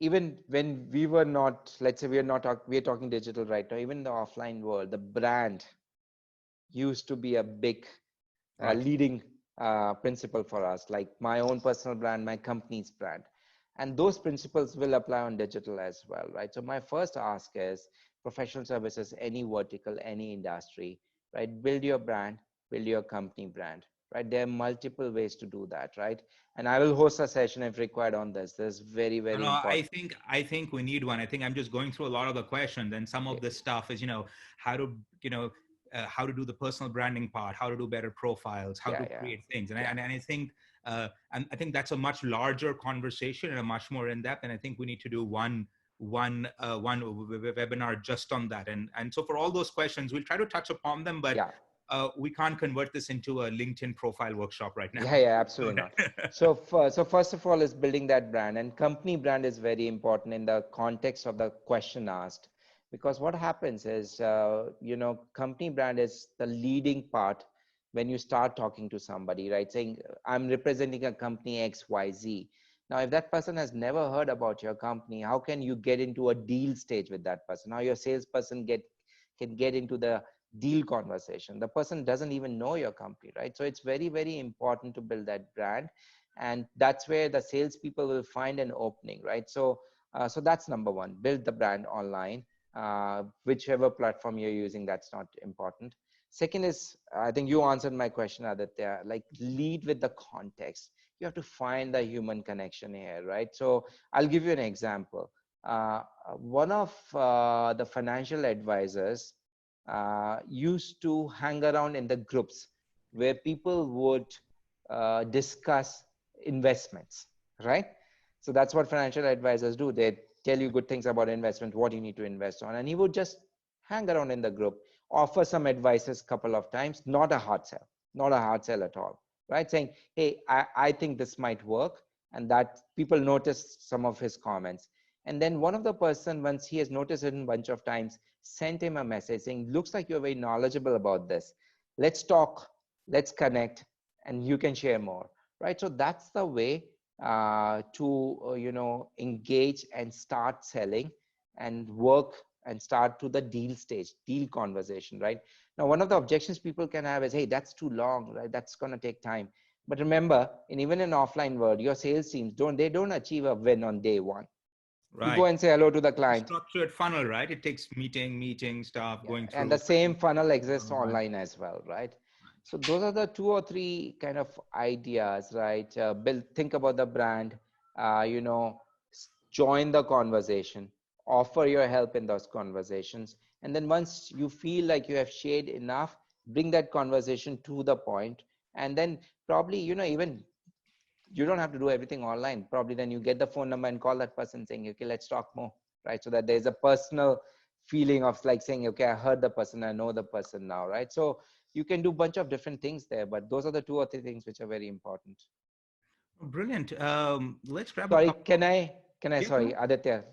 even when we were not, let's say we are talking digital right now. Even in the offline world, the brand used to be a big Right. leading principle for us, like my own personal brand, my company's brand. And those principles will apply on digital as well, right? So my first ask is professional services, any vertical, any industry, right? Build your brand, build your company brand, right? There are multiple ways to do that, right? And I will host a session if required on this. This is very, No, very no, important. I think we need one. I think I'm just going through a lot of the questions, and some of Okay. the stuff is, how to, how to do the personal branding part, how to do better profiles, how Yeah, to yeah, create things, and yeah. I think, and I think that's a much larger conversation and a much more in depth. And I think we need to do one webinar just on that. And so for all those questions, we'll try to touch upon them, but Yeah. we can't convert this into a LinkedIn profile workshop right now. Yeah, yeah, Go absolutely not. ahead. So first of all is building that brand, and company brand is very important in the context of the question asked, because what happens is, company brand is the leading part when you start talking to somebody, right? Saying, I'm representing a company XYZ. Now, if that person has never heard about your company, how can you get into a deal stage with that person? How your salesperson can get into the deal conversation? The person doesn't even know your company, right? So it's very, very important to build that brand, and that's where the salespeople will find an opening, right? So that's number one: build the brand online, whichever platform you're using. That's not important. Second is, I think you answered my question, Aditya. Like, lead with the context. You have to find the human connection here, right? So I'll give you an example. One of the financial advisors used to hang around in the groups where people would discuss investments, right? So that's what financial advisors do. They tell you good things about investment, what you need to invest on, and he would just hang around in the group, offer some advices couple of times, not a hard sell, not a hard sell at all, right? Saying, hey, I think this might work, and that people noticed some of his comments. And then one of the person, once he has noticed it a bunch of times, sent him a message saying, looks like you're very knowledgeable about this. Let's talk, let's connect, and you can share more, right? So that's the way to engage and start selling and work and start to the deal stage, deal conversation, right? Now, one of the objections people can have is, hey, that's too long, right? That's going to take time. But remember, in even in offline world, your sales teams don't achieve a win on day one. You go Right. and say hello to the It's a client. structured funnel, right? It takes meeting, stuff, Yeah, going and the through. same funnel exists Right. online as well, right? So those are the two or three kind of ideas, right? Build, think about the brand, join the conversation, offer your help in those conversations, and then once you feel like you have shared enough, bring that conversation to the point, and then probably even you don't have to do everything online. Probably then you get the phone number and call that person saying, okay, let's talk more, right? So that there's a personal feeling of like saying, okay, I heard the person, I know the person now, right? So you can do a bunch of different things there, but those are the two or three things which are very important. Brilliant. Let's grab a Sorry, couple of. Yeah, go sorry, ahead. Aditya,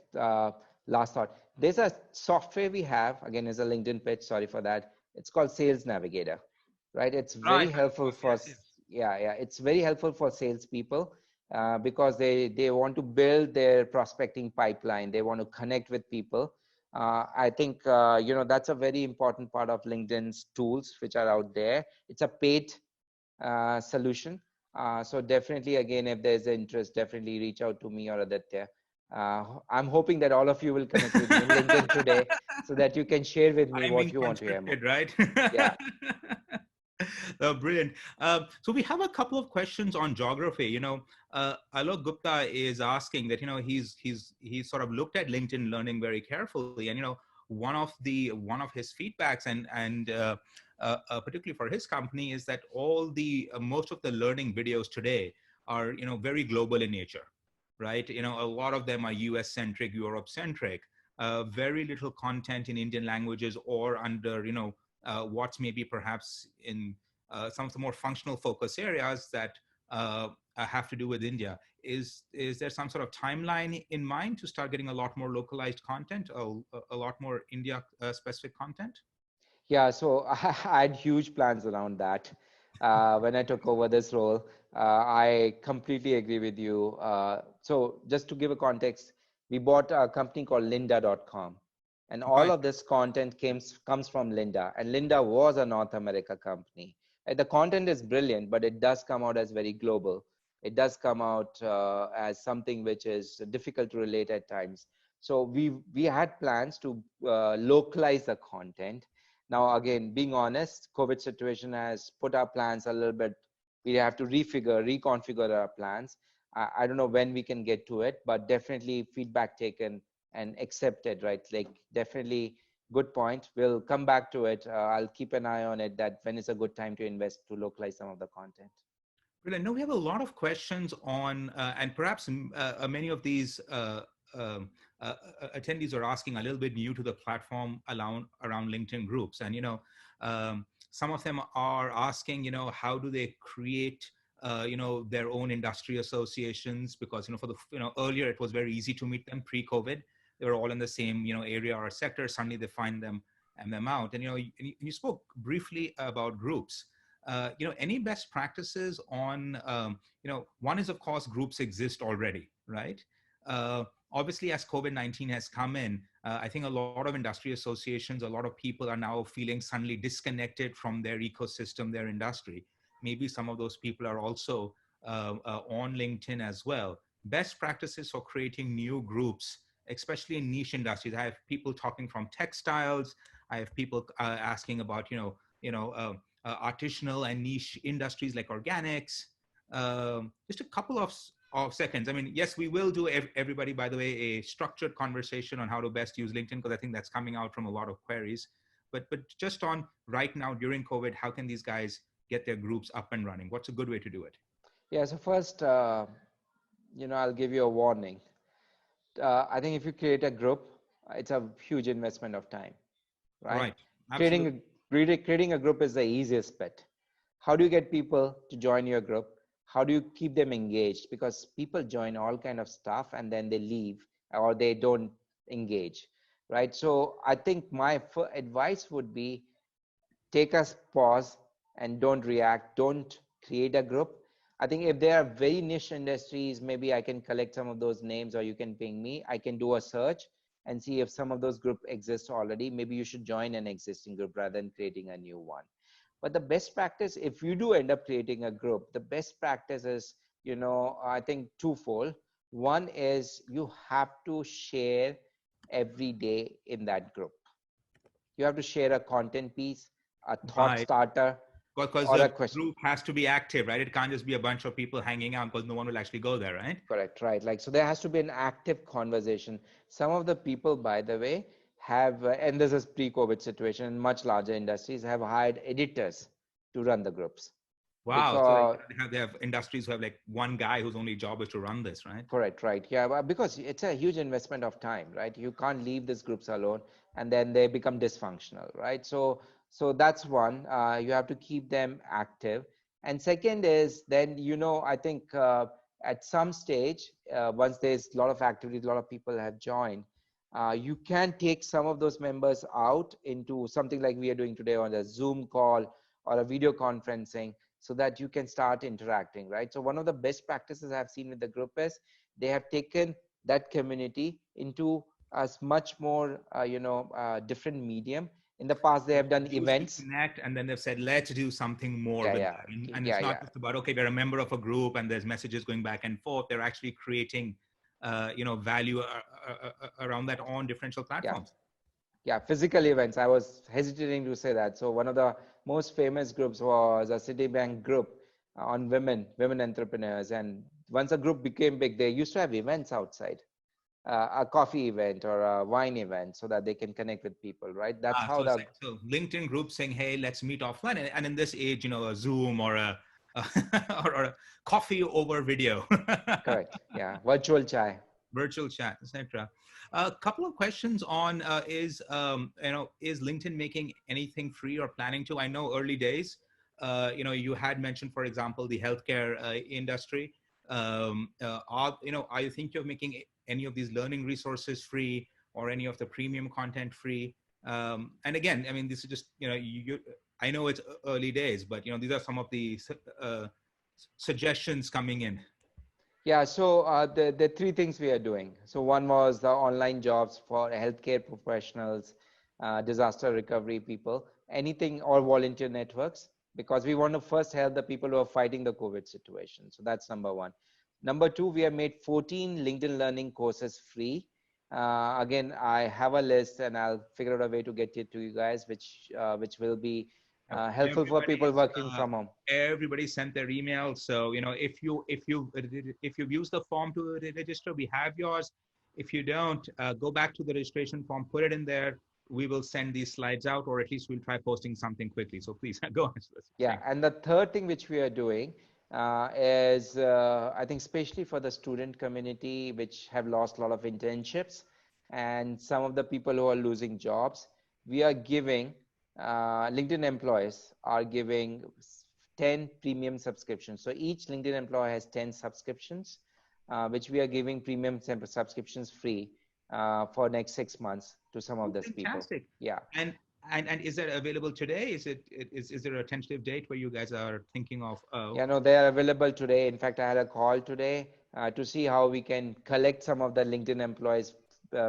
last thought. There's a software we have, again, is a LinkedIn pitch, sorry for that. It's called Sales Navigator, right? It's Right, very right, of helpful course. for, Yes, yes. yeah, it's very helpful for salespeople because they want to build their prospecting pipeline. They want to connect with people. I think, that's a very important part of LinkedIn's tools, which are out there. It's a paid solution. So definitely, again, if there's interest, definitely reach out to me or Aditya. I'm hoping that all of you will connect with me in LinkedIn today so that you can share with me I'm what being you want to hear more. conscripted, right? Yeah. Brilliant. So we have a couple of questions on geography. Alok Gupta is asking that he's sort of looked at LinkedIn Learning very carefully, and one of his feedbacks and particularly for his company is that all the most of the learning videos today are very global in nature, right? A lot of them are US centric, Europe centric. Very little content in Indian languages or under what's maybe perhaps in some of the more functional focus areas that have to do with India. Is there some sort of timeline in mind to start getting a lot more localized content, a lot more India specific content? Yeah, so I had huge plans around that. When I took over this role, I completely agree with you. So just to give a context, we bought a company called lynda.com, and all Right. of this content comes from Lynda, and Lynda was a North America company. The content is brilliant, but it does come out as very global. It does come out as something which is difficult to relate at times. So we had plans to localize the content. Now, again, being honest, COVID situation has put our plans a little bit. We have to reconfigure our plans. I don't know when we can get to it, but definitely feedback taken and accepted, right? Like definitely good point. We'll come back to it. I'll keep an eye on it that when is a good time to invest to localize some of the content. Well, I know we have a lot of questions on, and perhaps many of these um, attendees are asking a little bit new to the platform around LinkedIn groups. And, some of them are asking, how do they create, their own industry associations? Because, for the, earlier it was very easy to meet them pre-COVID. They were all in the same, area or sector. Suddenly they find them out. And, you spoke briefly about groups. Any best practices on one is, of course, groups exist already, right? Obviously, as COVID-19 has come in, I think a lot of industry associations, a lot of people are now feeling suddenly disconnected from their ecosystem, their industry. Maybe some of those people are also on LinkedIn as well. Best practices for creating new groups, especially in niche industries. I have people talking from textiles. I have people asking about artisanal and niche industries like organics. Just a couple of seconds. I mean, yes, we will do everybody, by the way, a structured conversation on how to best use LinkedIn, because I think that's coming out from a lot of queries. But just on right now during COVID, how can these guys get their groups up and running? What's a good way to do it? Yeah, so first, I'll give you a warning. I think if you create a group, it's a huge investment of time, right? Right. Creating Absolutely. creating a group is the easiest bit. How do you get people to join your group? How do you keep them engaged? Because people join all kind of stuff and then they leave or they don't engage, right? So I think my advice would be take a pause and don't react. Don't create a group. I think if there are very niche industries, maybe I can collect some of those names, or you can ping me. I can do a search and see if some of those group exist already. Maybe you should join an existing group rather than creating a new one. But the best practice, if you do end up creating a group, the best practice is, I think twofold. One is you have to share every day in that group. You have to share a content piece, a thought Right. starter, Because or the a question. group has to be active, right? It can't just be a bunch of people hanging out because no one will actually go there, right? Correct, right. Like, so there has to be an active conversation. Some of the people, by the way, have, and this is pre-COVID situation in much larger industries, have hired editors to run the groups. Wow. So like Because they have industries who have like one guy whose only job is to run this, right? correct, right. Yeah, because it's a huge investment of time, right? You can't leave these groups alone, and then they become dysfunctional, right? So that's one. You have to keep them active. And second is then, I think at some stage, once there's a lot of activity, a lot of people have joined, you can take some of those members out into something like we are doing today on a Zoom call or a video conferencing, so that you can start interacting, right? So one of the best practices I've seen with the group is they have taken that community into a much more different medium. In the past they They've have done used to events. connect, and then they've said, let's do something more Yeah, with yeah, that. And it's yeah, not yeah, just about, okay, we're a member of a group and there's messages going back and forth. They're actually creating, value around that on differential yeah, platforms. yeah. Physical events, I was hesitating to say that. So one of the most famous groups was a Citibank group on women entrepreneurs. And once a group became big, they used to have events outside, a coffee event or a wine event, so that they can connect with people, right? That's Ah, how so it's the like, so LinkedIn group saying, hey, let's meet offline. And in this age, a Zoom or or a coffee over video. correct, yeah, virtual chai. Virtual chat, etc. A couple of questions on is LinkedIn making anything free or planning to? I know early days, you had mentioned, for example, the healthcare industry. Are you think you're making any of these learning resources free or any of the premium content free? And again, I mean, this is just I know it's early days, but these are some of the uh, suggestions coming in. Yeah, so the three things we are doing. So one was the online jobs for healthcare professionals, disaster recovery people, anything, or volunteer networks, because we want to first help the people who are fighting the COVID situation. So that's number one. Number two, we have made 14 LinkedIn learning courses free. Again, I have a list, and I'll figure out a way to get it to you guys, which will be helpful for people Everybody's working from home. everybody sent their email. So if you've used the form to register, we have yours. If you don't, go back to the registration form, put it in there. We will send these slides out, or at least we'll try posting something quickly. So please go ahead. Yeah, and the third thing which we are doing is, I think, especially for the student community, which have lost a lot of internships, and some of the people who are losing jobs, we are giving, LinkedIn employees are giving 10 premium subscriptions. So each LinkedIn employee has 10 subscriptions, which we are giving premium subscriptions free for next 6 months to some of Oh, these people. fantastic! Yeah. And and is that available today? Is there a tentative date where you guys are thinking of? Yeah, no, they are available today. In fact, I had a call today to see how we can collect some of the LinkedIn employees'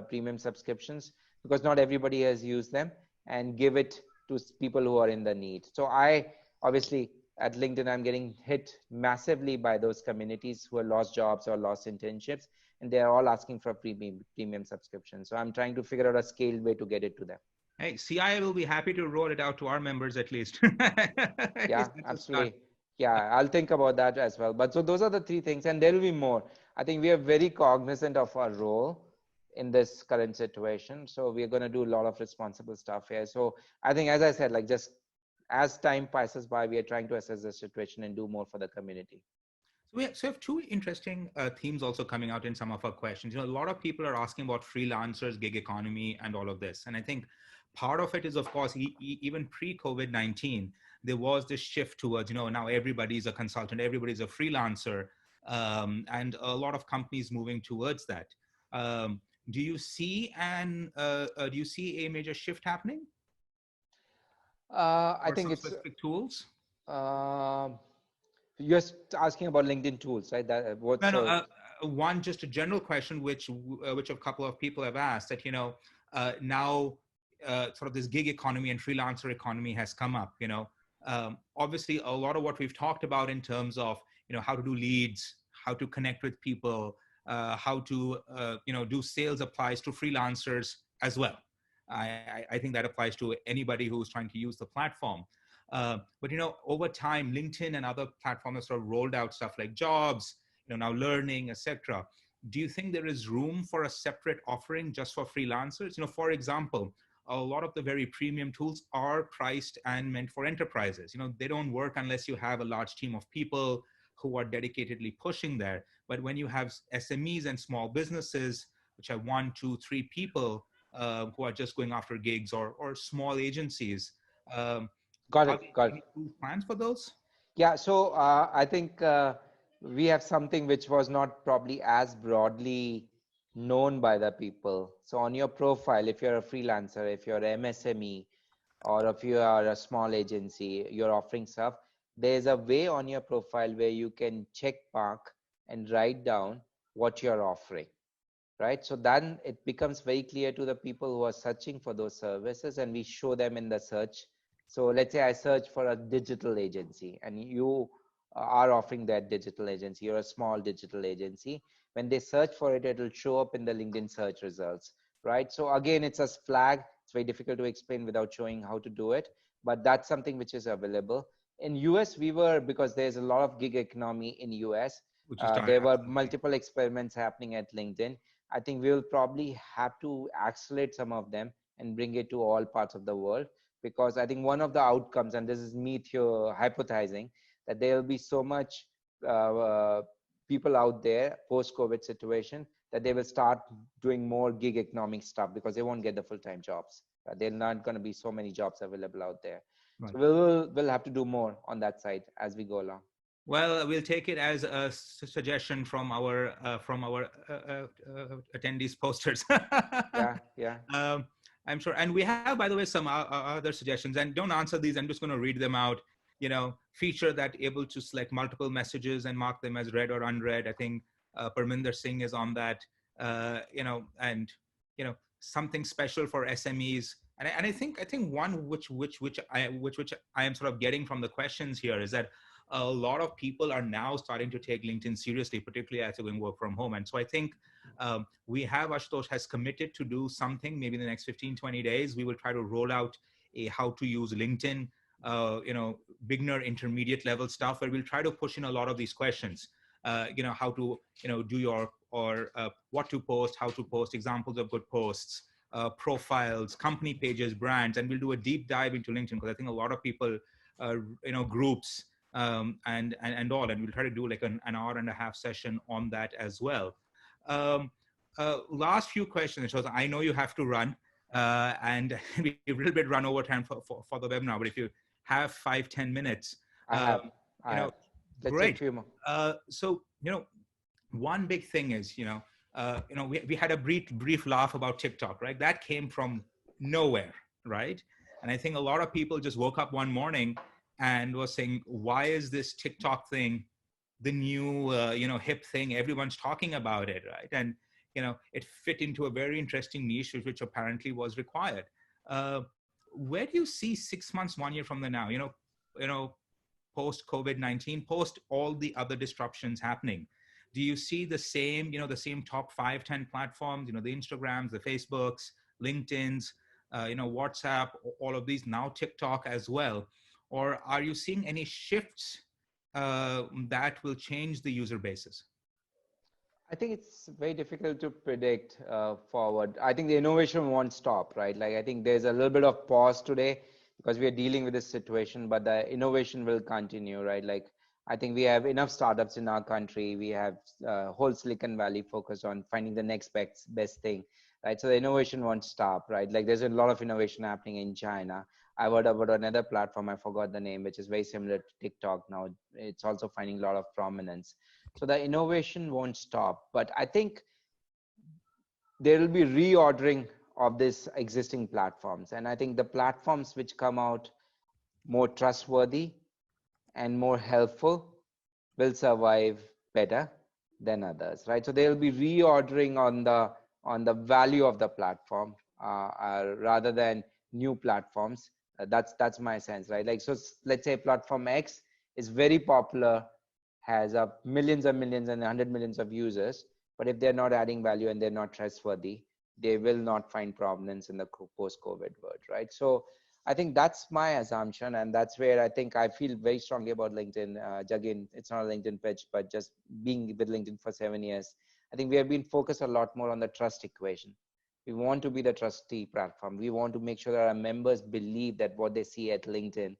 premium subscriptions, because not everybody has used them, and give it to people who are in the need. So I obviously at LinkedIn, I'm getting hit massively by those communities who have lost jobs or lost internships, and they are all asking for premium subscription. So I'm trying to figure out a scaled way to get it to them. Hey, CI will be happy to roll it out to our members at least. Yeah, It's a start. absolutely. Yeah, I'll think about that as well. But so those are the three things, and there will be more. I think we are very cognizant of our role in this current situation. So we are going to do a lot of responsible stuff here. So I think, as I said, like, just as time passes by, we are trying to assess the situation and do more for the community. So we have two interesting themes also coming out in some of our questions. A lot of people are asking about freelancers, gig economy, and all of this. And I think part of it is, of course, even pre-COVID-19, there was this shift towards, now everybody's a consultant, everybody's a freelancer, and a lot of companies moving towards that. Do you see a major shift happening, I or think some it's specific tools? um You're asking about LinkedIn tools, right? That No, what's no. One, just a general question, which a couple of people have asked, that now sort of this gig economy and freelancer economy has come up. Obviously, a lot of what we've talked about in terms of how to do leads, how to connect with people, how to do sales applies to freelancers as well. I think that applies to anybody who's trying to use the platform. But over time, LinkedIn and other platforms have sort of rolled out stuff like jobs, now learning, etc. Do you think there is room for a separate offering just for freelancers? For example, a lot of the very premium tools are priced and meant for enterprises. They don't work unless you have a large team of people who are dedicatedly pushing there. But when you have SMEs and small businesses, which have 1, 2, 3 people who are just going after gigs, or small agencies, um, got are it, there got it. any plans for those? Yeah, so I think we have something which was not probably as broadly known by the people. So on your profile, if you're a freelancer, if you're an MSME, or if you are a small agency, you're offering stuff, there's a way on your profile where you can check mark and write down what you're offering, right? So then it becomes very clear to the people who are searching for those services, and we show them in the search. So let's say I search for a digital agency, and you are offering that digital agency. You're a small digital agency. When they search for it, it'll show up in the LinkedIn search results, right? So again, it's a flag. It's very difficult to explain without showing how to do it, but that's something which is available. In US, because there's a lot of gig economy in US, Which you started, there were absolutely. multiple experiments happening at LinkedIn. I think we'll probably have to accelerate some of them and bring it to all parts of the world, because I think one of the outcomes, and this is me hypothesizing, that there will be so much people out there post-COVID situation that they will start doing more gig economic stuff because they won't get the full-time jobs. There are not going to be so many jobs available out there. Right. So we'll have to do more on that side as we go along. Well, we'll take it as a suggestion from our attendees posters. Yeah, yeah. um, I'm sure, and we have, by the way, some other suggestions. And don't answer these. I'm just going to read them out. Feature that able to select multiple messages and mark them as read or unread. I think Parminder Singh is on that. And something special for SMEs. And I think one which I am sort of getting from the questions here is that a lot of people are now starting to take LinkedIn seriously, particularly as they're going work from home. And so I think Ashutosh has committed to do something maybe in the next 15, 20 days. We will try to roll out a how to use LinkedIn, beginner, intermediate level stuff, where we'll try to push in a lot of these questions. How to, do your, or what to post, how to post, examples of good posts, profiles, company pages, brands, and we'll do a deep dive into LinkedIn, because I think a lot of people, groups, and all, and we'll try to do like an hour and a half session on that as well. um, Last few questions, because I know you have to run, and we've a little bit run over time for the webinar, but if you have 5, 10 minutes, I um, have, I you know have. Let's take a great. few more. So one big thing is, we had a brief laugh about TikTok, right? That came from nowhere, right? And I think a lot of people just woke up one morning and was saying, why is this TikTok thing the new, hip thing? Everyone's talking about it, right? And it fit into a very interesting niche, which apparently was required. Where do you see 6 months, 1 year from the now? Post COVID-19, post all the other disruptions happening, do you see the same, the same top 5, 10 platforms, the Instagrams, the Facebooks, LinkedIn's, WhatsApp, all of these, now TikTok as well? Or are you seeing any shifts that will change the user bases? I think it's very difficult to predict forward. I think the innovation won't stop, right? Like I think there's a little bit of pause today because we are dealing with this situation, but the innovation will continue, right? Like I think we have enough startups in our country. We have whole Silicon Valley focused on finding the next best thing, right? So the innovation won't stop, right? Like there's a lot of innovation happening in China. I heard about another platform, I forgot the name, which is very similar to TikTok now. It's also finding a lot of prominence. So the innovation won't stop, but I think there will be reordering of these existing platforms. And I think the platforms which come out more trustworthy and more helpful will survive better than others, right? So they'll be reordering on the value of the platform, rather than new platforms. That's my sense, right? Like, so let's say platform X is very popular, has millions and millions and 100 millions of users, but if they're not adding value and they're not trustworthy, they will not find prominence in the post-COVID world, right? So I think that's my assumption, and that's where I think I feel very strongly about LinkedIn. Jagin, it's not a LinkedIn pitch, but just being with LinkedIn for 7 years, I think we have been focused a lot more on the trust equation. We want to be the trustee platform. We want to make sure that our members believe that what they see at LinkedIn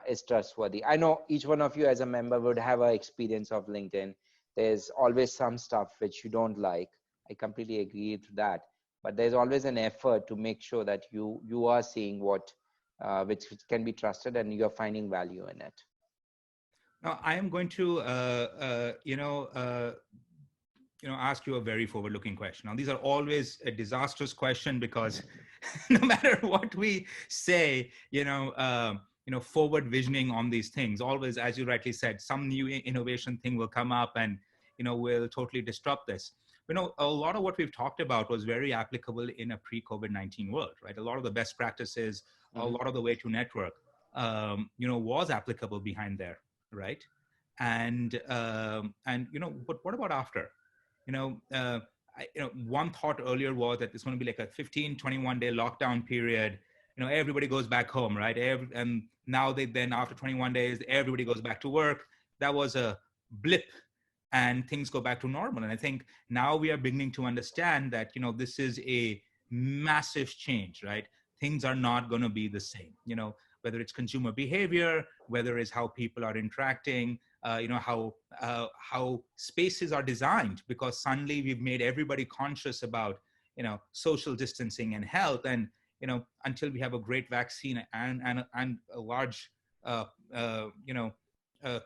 is trustworthy. I know each one of you as a member would have an experience of LinkedIn. There's always some stuff which you don't like. I completely agree to that. But there's always an effort to make sure that you are seeing what which can be trusted and you're finding value in it. Now, I am going to, ask you a very forward-looking question. Now, these are always a disastrous question because no matter what we say, forward visioning on these things, always, as you rightly said, some new innovation thing will come up and, will totally disrupt this. A lot of what we've talked about was very applicable in a pre-COVID-19 world, right? A lot of the best practices, a lot of the way to network, was applicable behind there, right? But what about after? you know, uh, One thought earlier was that it's going to be like a 15, 21-day lockdown period. Everybody goes back home, right? And now then after 21 days, everybody goes back to work. That was a blip and things go back to normal. And I think now we are beginning to understand that, this is a massive change, right? Things are not going to be the same, whether it's consumer behavior, whether it's how people are interacting, how spaces are designed, because suddenly we've made everybody conscious about social distancing and health. And until we have a great vaccine and a large uh, you know a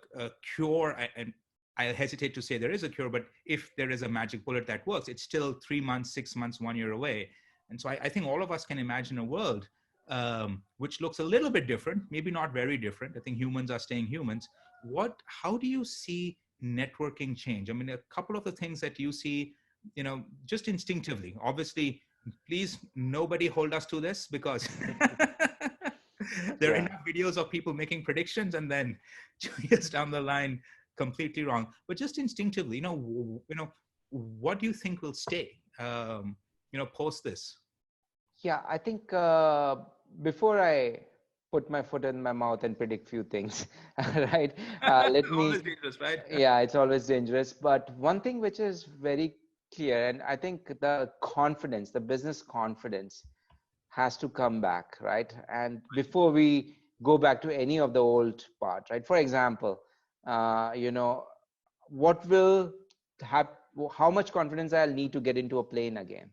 cure, and I hesitate to say there is a cure, but if there is a magic bullet that works, it's still 3 months, 6 months, 1 year away. And so I think all of us can imagine a world which looks a little bit different, maybe not very different. I think humans are staying humans. How do you see networking change? I mean, a couple of the things that you see, just instinctively, obviously, please, nobody hold us to this, because there are Yeah. enough videos of people making predictions and then 2 years down the line, completely wrong. But just instinctively, what do you think will stay, post this? Yeah, I think before I put my foot in my mouth and predict few things, right? Let Always me, dangerous, right? yeah, it's always dangerous. But one thing which is very clear, and I think the confidence, the business confidence has to come back, right? And before we go back to any of the old part, right? For example, what will have, how much confidence I'll need to get into a plane again?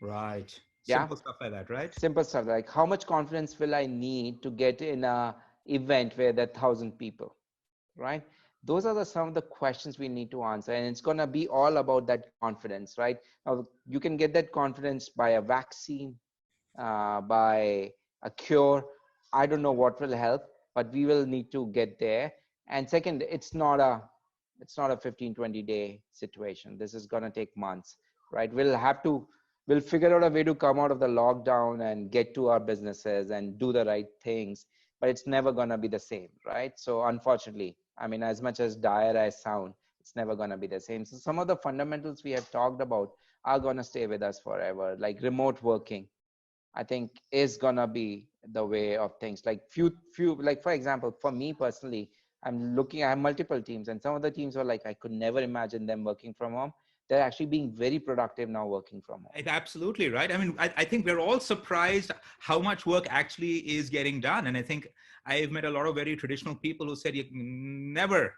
Right. Yeah, Simple stuff like that, right? simple stuff like how much confidence will I need to get in a event where there are 1,000 people, right? Those are some of the questions we need to answer, and it's going to be all about that confidence, right? Now, you can get that confidence by a vaccine, by a cure. I don't know what will help, but we will need to get there. And second, it's not a 15, 20-day situation. This is going to take months, right? We'll figure out a way to come out of the lockdown and get to our businesses and do the right things, but it's never going to be the same, right? So unfortunately, I mean, as much as dire I sound, it's never going to be the same. So some of the fundamentals we have talked about are going to stay with us forever, like remote working, I think is gonna be the way of things. Like like for example, for me personally, I have multiple teams, and some of the teams were like, I could never imagine them working from home. They're actually being very productive now working from home. Absolutely right. I mean, I think we're all surprised how much work actually is getting done. And I think I've met a lot of very traditional people who said you never,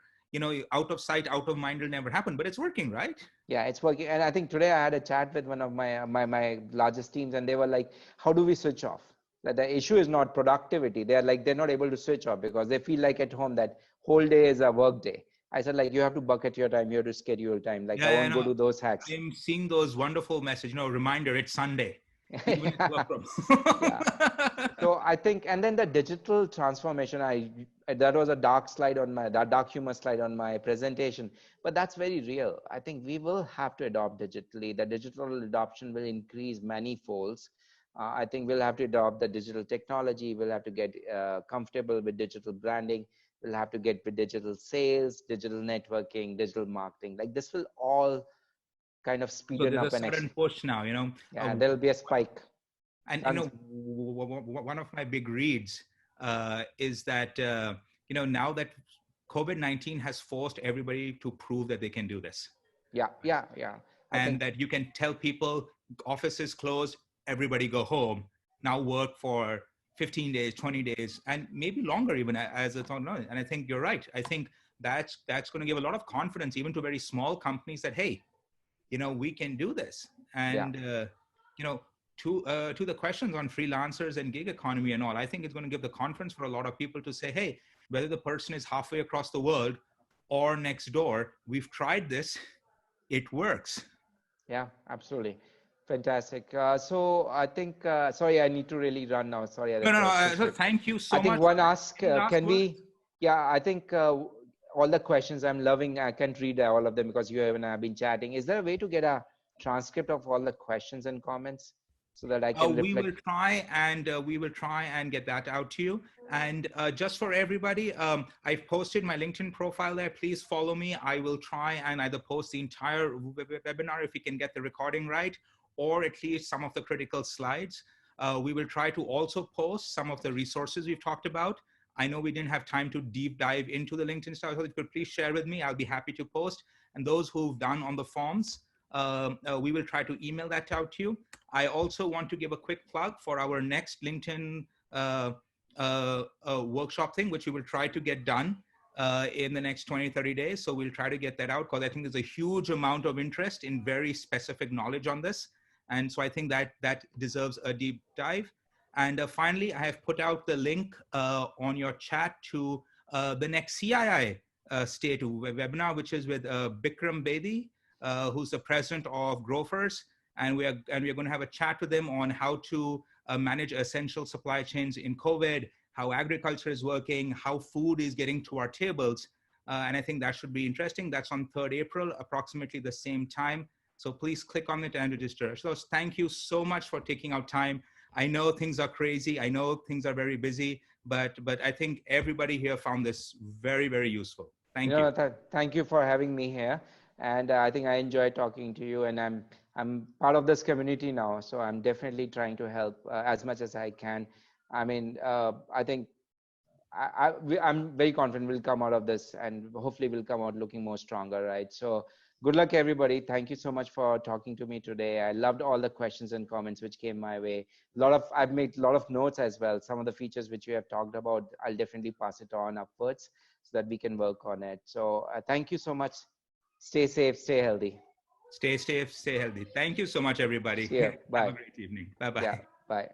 out of sight, out of mind will never happen, but it's working, right? Yeah, it's working. And I think today I had a chat with one of my largest teams, and they were like, how do we switch off? That the issue is not productivity. They're not able to switch off because they feel like at home that whole day is a work day. I said, like, you have to bucket your time, you have to schedule time. Like, I Yeah, won't go to those hacks. I'm seeing those wonderful messages, reminder, it's Sunday. People need to work from Yeah. home. So I think, and then the digital transformation, that was a dark slide on that dark humor slide on my presentation, but that's very real. I think we will have to adopt digitally. The digital adoption will increase many folds. I think we'll have to adopt the digital technology. We'll have to get comfortable with digital branding. We'll have to get with digital sales, digital networking, digital marketing. Like this will all kind of So speeden there's a up sudden push now, yeah, there'll be a spike. and Tons. one of my big reads is that now that COVID-19 has forced everybody to prove that they can do this, Yeah, yeah, yeah. I and think, that you can tell people offices closed, everybody go home, now work for 15 days, 20 days, and maybe longer even as it's on. And I think you're right. I think that's going to give a lot of confidence even to very small companies that, hey, we can do this. yeah. And to the questions on freelancers and gig economy and all, I think it's going to give the confidence for a lot of people to say, hey, whether the person is halfway across the world or next door, we've tried this, it works. Yeah, absolutely. Fantastic. So I think, sorry, I need to really run now. Sorry, No, no, no. So Ashutosh. thank you I so think much. one ask, Any last can words? we, yeah, I think all the questions I'm loving, I can't read all of them because you and I have been chatting. Is there a way to get a transcript of all the questions and comments so that I can We will reflect? try and get that out to you. And just for everybody, I've posted my LinkedIn profile there. Please follow me. I will try and either post the entire webinar if we can get the recording right, or at least some of the critical slides. We will try to also post some of the resources we've talked about. I know we didn't have time to deep dive into the LinkedIn stuff, so if you could please share with me, I'll be happy to post. And those who've done on the forms, we will try to email that out to you. I also want to give a quick plug for our next LinkedIn workshop thing, which we will try to get done in the next 20, 30 days. So we'll try to get that out because I think there's a huge amount of interest in very specific knowledge on this. And so I think that deserves a deep dive. And finally, I have put out the link on your chat to the next CII State webinar, which is with Bikram Bedi, who's the president of Grofers, and we are going to have a chat with them on how to manage essential supply chains in COVID, how agriculture is working, how food is getting to our tables, and I think that should be interesting. That's on 3rd April, approximately the same time. So please click on it and register. So thank you so much for taking out time. I know things are crazy. I know things are very busy, but I think everybody here found this very, very useful. Thank you. Thank you for having me here. And I think I enjoy talking to you, and I'm part of this community now. So I'm definitely trying to help as much as I can. I mean, I think I'm very confident we'll come out of this, and hopefully we'll come out looking more stronger, right? So good luck, everybody. Thank you so much for talking to me today. I loved all the questions and comments which came my way. I've made a lot of notes as well. Some of the features which you have talked about, I'll definitely pass it on upwards so that we can work on it. So thank you so much. Stay safe, stay healthy. Stay safe, stay healthy. Thank you so much, everybody. See you. Have a Bye. great evening. Bye Yeah. bye. Bye.